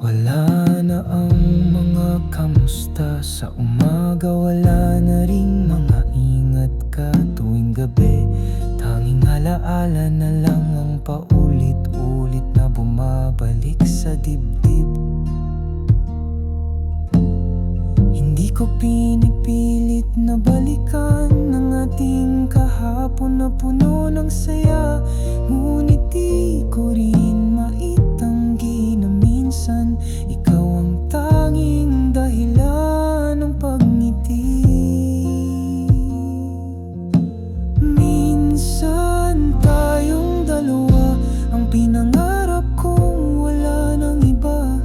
B: Wala na ang mga kamusta sa umaga, wala na ring mga ingat ka tuwing gabi. Tanging alaala na lang ang paulit-ulit na bumabalik sa dibdib. Hindi ko pinipilit na balikan ang ating kahapon na puno ng saya, ngunit di ko rin maitanggi na minsan ikaw ang tanging dahilan ng pagngiti. Minsan tayong dalawa ang pinangarap kong wala nang iba,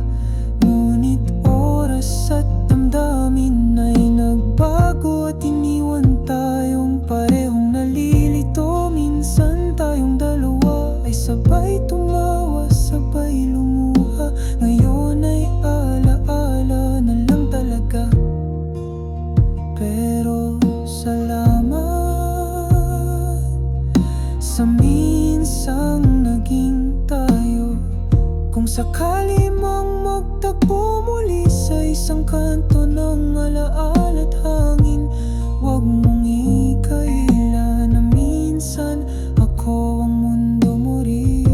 B: ngunit oras at damdamin ay nagbago at iniwan tayong parehong nalilito. Minsan tayong dalawa ay sabay tumawa, sabay lumuha. Ngayon ay alaala na lang talaga. Pero salamat sa minsang naging tayo. Kung sakali mang magtagpo muli sa
C: sa isang kanto ng alaala't hangin. Huwag mong ikaila na minsan ako ang mundo mo rin.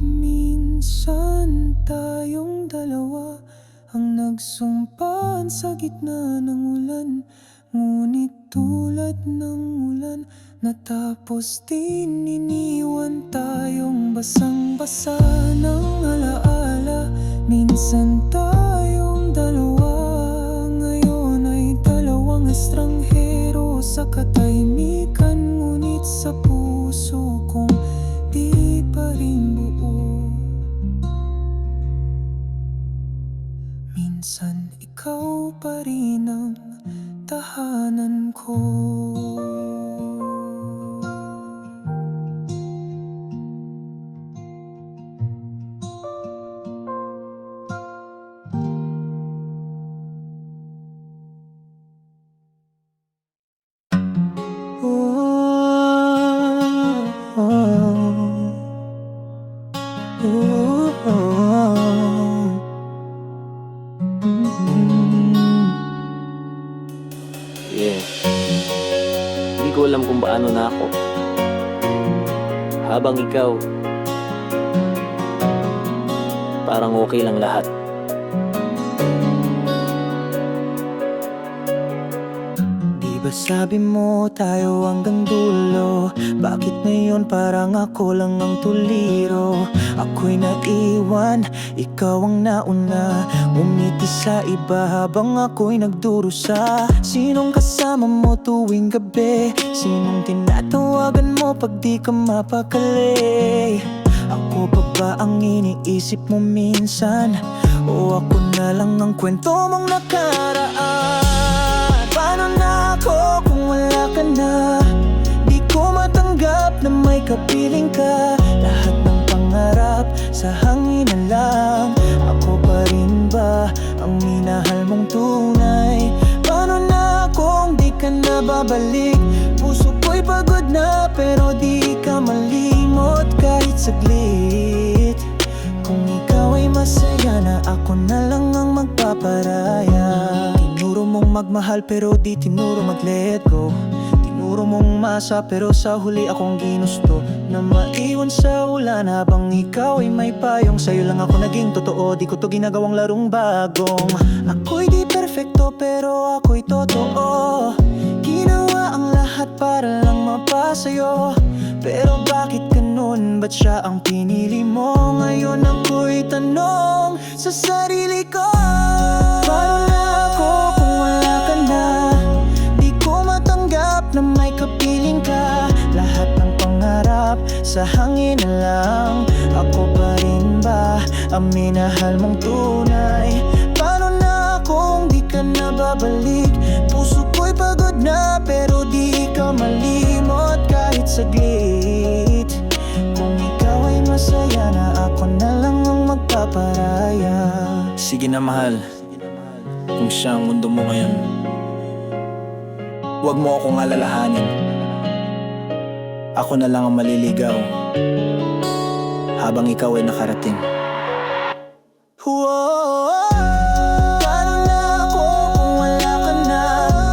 C: Minsan tayong dalawa ang nagsumpan sa gitna ng ulan. Ngunit tulad ng ulan, natapos din iniwan tayong basang-basa ng alaala. Minsan tayong dalawa, ngayon ay dalawang estranghero sa katahimikan. Ngunit sa puso kong di pa rin buo. Minsan ikaw pa rin ang tahanan ko.
E: Yeah. Hindi ko alam kung paano na ako habang ikaw parang okay lang lahat.
C: Di ba sabi mo tayo hanggang dulo? Bakit ngayon parang ako lang ang tuliro? Ako'y naiwan, ikaw ang nauna. Umiti sa iba habang ako'y nagdurusa. Sinong kasama mo tuwing gabi? Sinong tinatawagan mo pag di ka mapakali? Ako pa ba ang iniisip mo minsan? O ako na lang ang kwento mong nakaraan? Paano na ako kung wala ka na? Di ko matanggap na may kapiling ka. Lahat ng pangarap sa hangin na lang. Ako pa rin ba ang minahal mong tunay? Paano na kung di ka na babalik? Puso ko'y pagod na pero di ka malimot kahit saglit. Kung ikaw ay masaya na, ako na lang ang magpaparaya. Tinuro mong magmahal pero di tinuro mag-let go. Tinuro mong masa pero sa huli akong ginusto na maiwan sa ulan habang ikaw ay may payong. Sa'yo lang ako naging totoo, di ko to ginagawang larong bagong. Ako'y di perfecto pero ako'y totoo. Ginawa ang lahat para lang mapasa'yo. Pero bakit ganun? Ba't siya ang pinili mo? Ngayon ako'y tanong sa sarili ko. Paano na ako kung wala ka na? Di ko matanggap na may kapiling ka. Lahat ng pangarap sa hangin na lang. Ako pa rin ba ang minahal mong tunay? Paano na kung di ka na babalik? Puso ko'y pagod na pero di ka malimot kahit saglit. Kung ikaw ay masaya na, ako na lang ang magpaparaya.
B: Sige na mahal, kung siya ang mundo mo ngayon, huwag mo akong alalahanin. Ako na lang ang maliligaw habang ikaw ay nakarating.
C: Whoa, paano na ako kung wala ka na?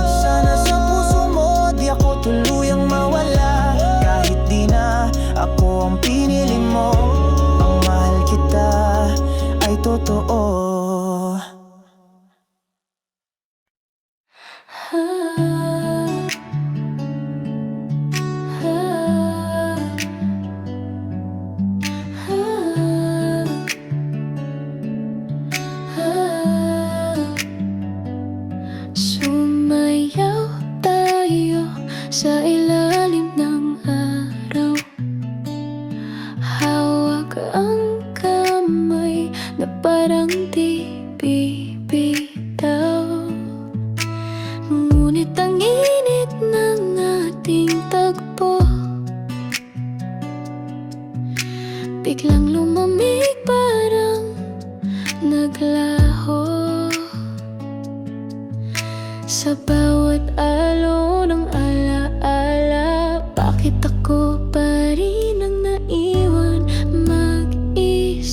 C: Sana sa puso mo di ako tuluyang mawala. Kahit di na ako ang pinili mo, ang mahal kita ay totoo.
D: Sumayaw tayo sa ilalim ng araw. Hawak ang kamay na parang di bibitaw. Ngunit ang init ng ating tagpo biglang lumamig, parang naglaho. Sa bawat alon ng alaala, bakit ako pa rin ang naiwan mag-isa?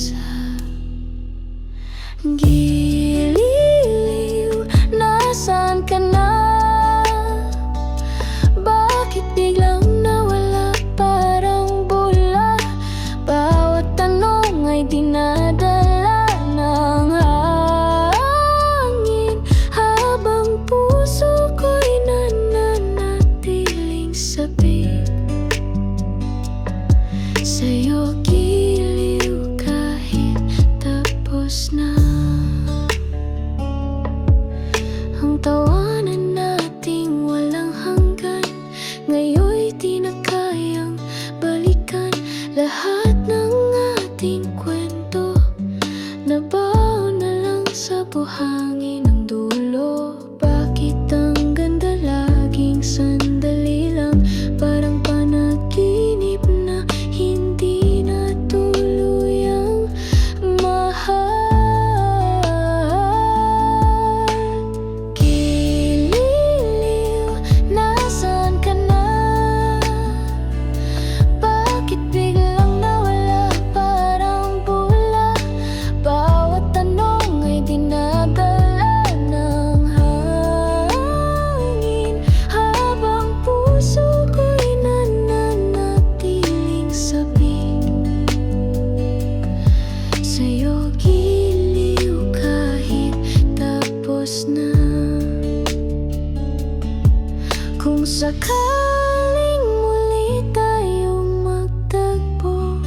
D: sakaling muli tayong magtagpo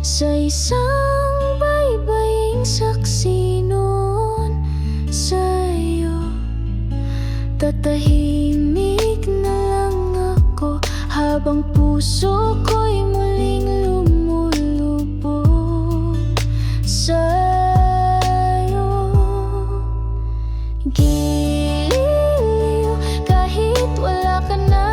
D: sa isang baybaying saksi noon sa'yo, tatahimik na lang ako habang puso ko'y muling lumulubog sa'yo. Giliw kahit wala ka na,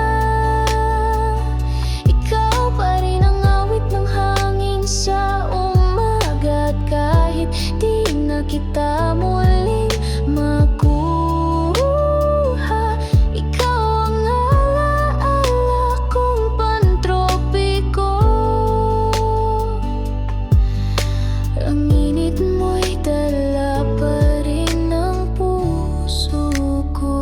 D: ikaw pa rin ang awit ng hangin sa umaga. At kahit di na kita muling makuha, ikaw ang alaala kong pantropiko. Ang init mo'y dala pa rin ng puso ko.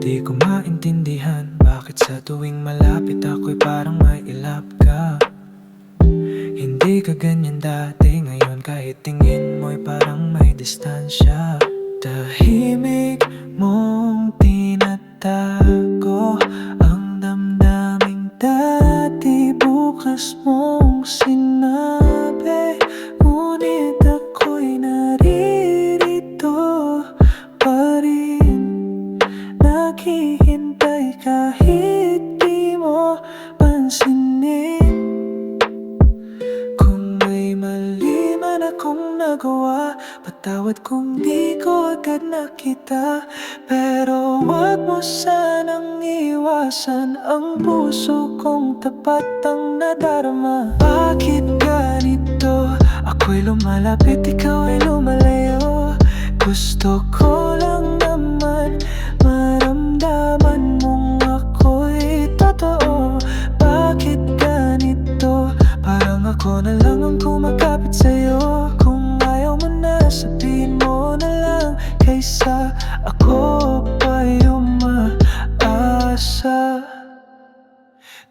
F: Di ko maintindihan bakit sa tuwing malapit ako'y parang may ilap ka. Hindi ka ganyan dati, ngayon kahit tingin mo'y parang may distansya. Tahimik mong tinatago ang damdaming dati bukas mong sinabi, ngunit ako'y naririto pa rin, naghihintay kahit di mo pansinin. Kung may mali man akong nagawa, patawad kung di ko agad nakita. Pero wag mo sanang iwasan ang puso kong tapat ang nadarama. Bakit ganito? Ako'y lumalapit, ikaw ay lumalayo. Gusto ko lang naman maramdaman mong ako'y totoo. Bakit ganito? Parang ako na lang ang kumakapit sa'yo. Kung ayaw mo na, sabihin mo na lang, kaysa ako pa yung umaasa.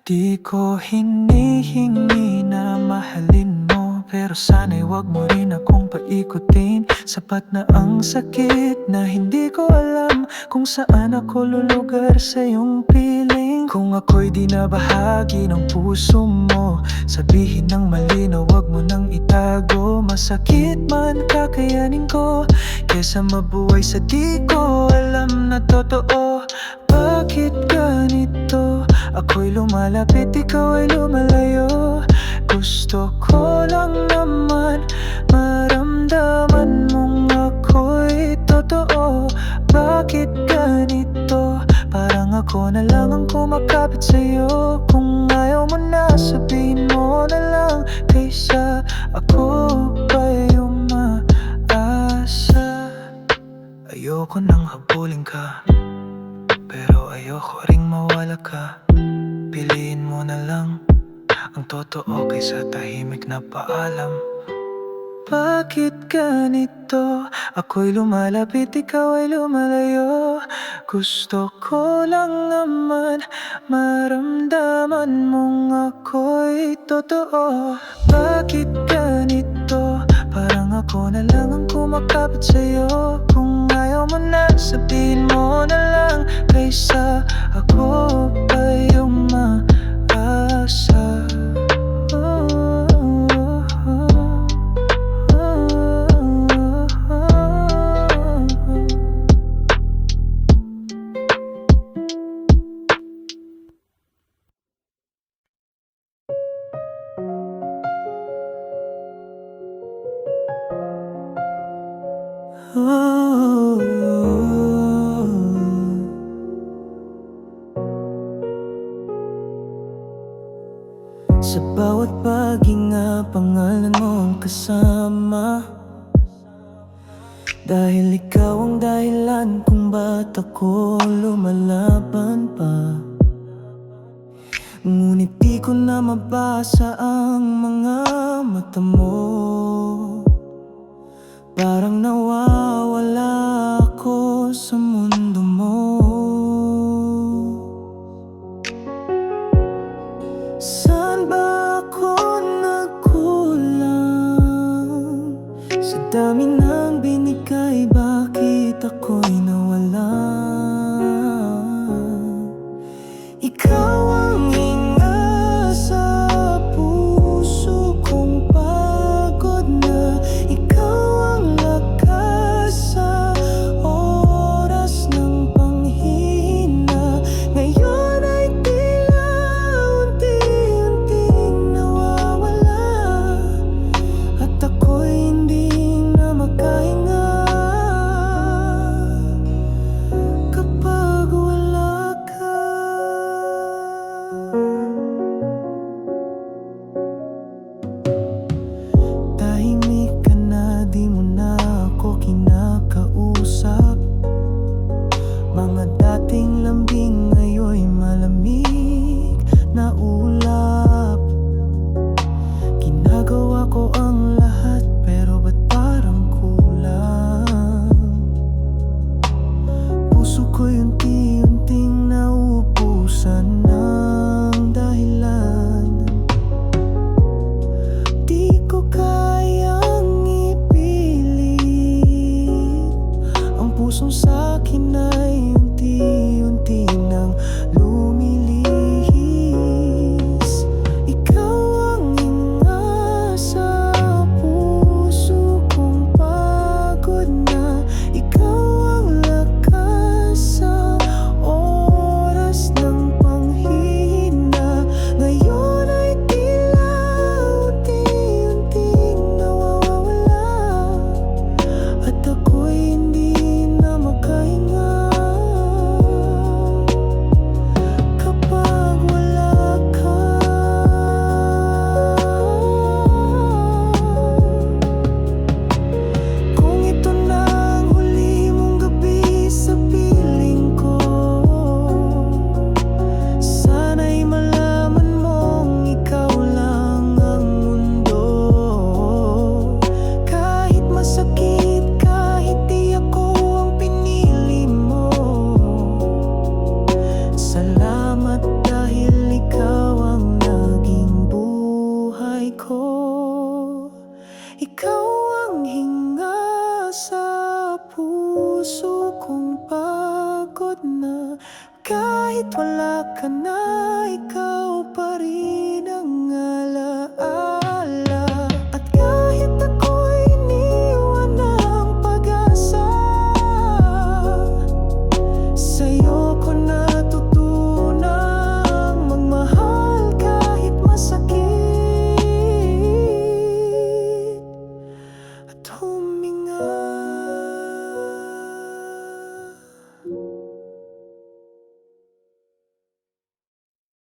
F: Di ko hinihingi na mahalin mo, pero sana'y wag mo rin akong paikutin. Sapat na ang sakit na hindi ko alam kung saan ako lulugar sa iyong piling. Kung ako'y di na bahagi ng puso mo, sabihin ng malinaw, wag mo nang itago. Masakit man kakayanin ko, kesa mabuhay sa di ko alam na totoo. Bakit ganito? Ako'y lumalapit, ikaw ay lumalayo. Gusto ko lang naman maramdaman mong ako'y totoo. Bakit ganito? Parang ako na lang ang kumakapit sa'yo. Kung ayaw mo na, sabihin mo na lang, kaysa ako pa yung umaasa. Ayoko nang habulin ka, pero ayoko ring mawala ka. Piliin mo na lang ang totoo kaysa tahimik na paalam. Bakit ganito? Ako'y lumalapit, ikaw ay lumalayo. Gusto ko lang naman maramdaman mong ako'y totoo. Bakit ganito? Parang ako na lang ang kumakapit sa'yo. Kung ayaw mo na, sabihin mo na lang, kaysa ako pa yung maasa. Sa bawat paghinga, pangalan mo ang kasama. Dahil ikaw ang dahilan kung ba't ako lumalaban pa. Ngunit di ko na mabasa ang mga mata mo. Parang nawawala ako sa mundo mo. Saan ba ako nagkulang? Sa dami ng binigay, bakit ako'y nawala? Ikaw ang hinga sa puso kong pagod na. Ikaw ang lakas sa oras ng panghihina. Ngayon ay tila unti-unting nawawala, at ako'y hindi na makahinga kapag wala ka. Tahimik ka na, di mo na ako kinakausap. Mga dating lambing ngayon'y malamig na ulap. Ginagawa ko ang lahat, pero ba't parang kulang? Puso ko'y unti-unting nauubusan ng dahilan. Di ko kayang ipilit ang pusong sa'kin ay unti-unti nang lumilihis. Ikaw ang hinga sa puso kong pagod na. Ikaw ang lakas sa oras ng panghihina. Ngayon ay tila unti-unting nawawala, at ako'y hindi na makahinga kapag wala ka. Kung ito na ang huli mong gabi sa piling ko, sana'y malaman mong ikaw lang ang mundo. Kahit masakit, kahit di ako ang pinili mo, salamat dahil ikaw ang naging buhay ko. Ikaw ang hinga sa puso kong pagod na. Kahit wala ka na, ikaw pa rin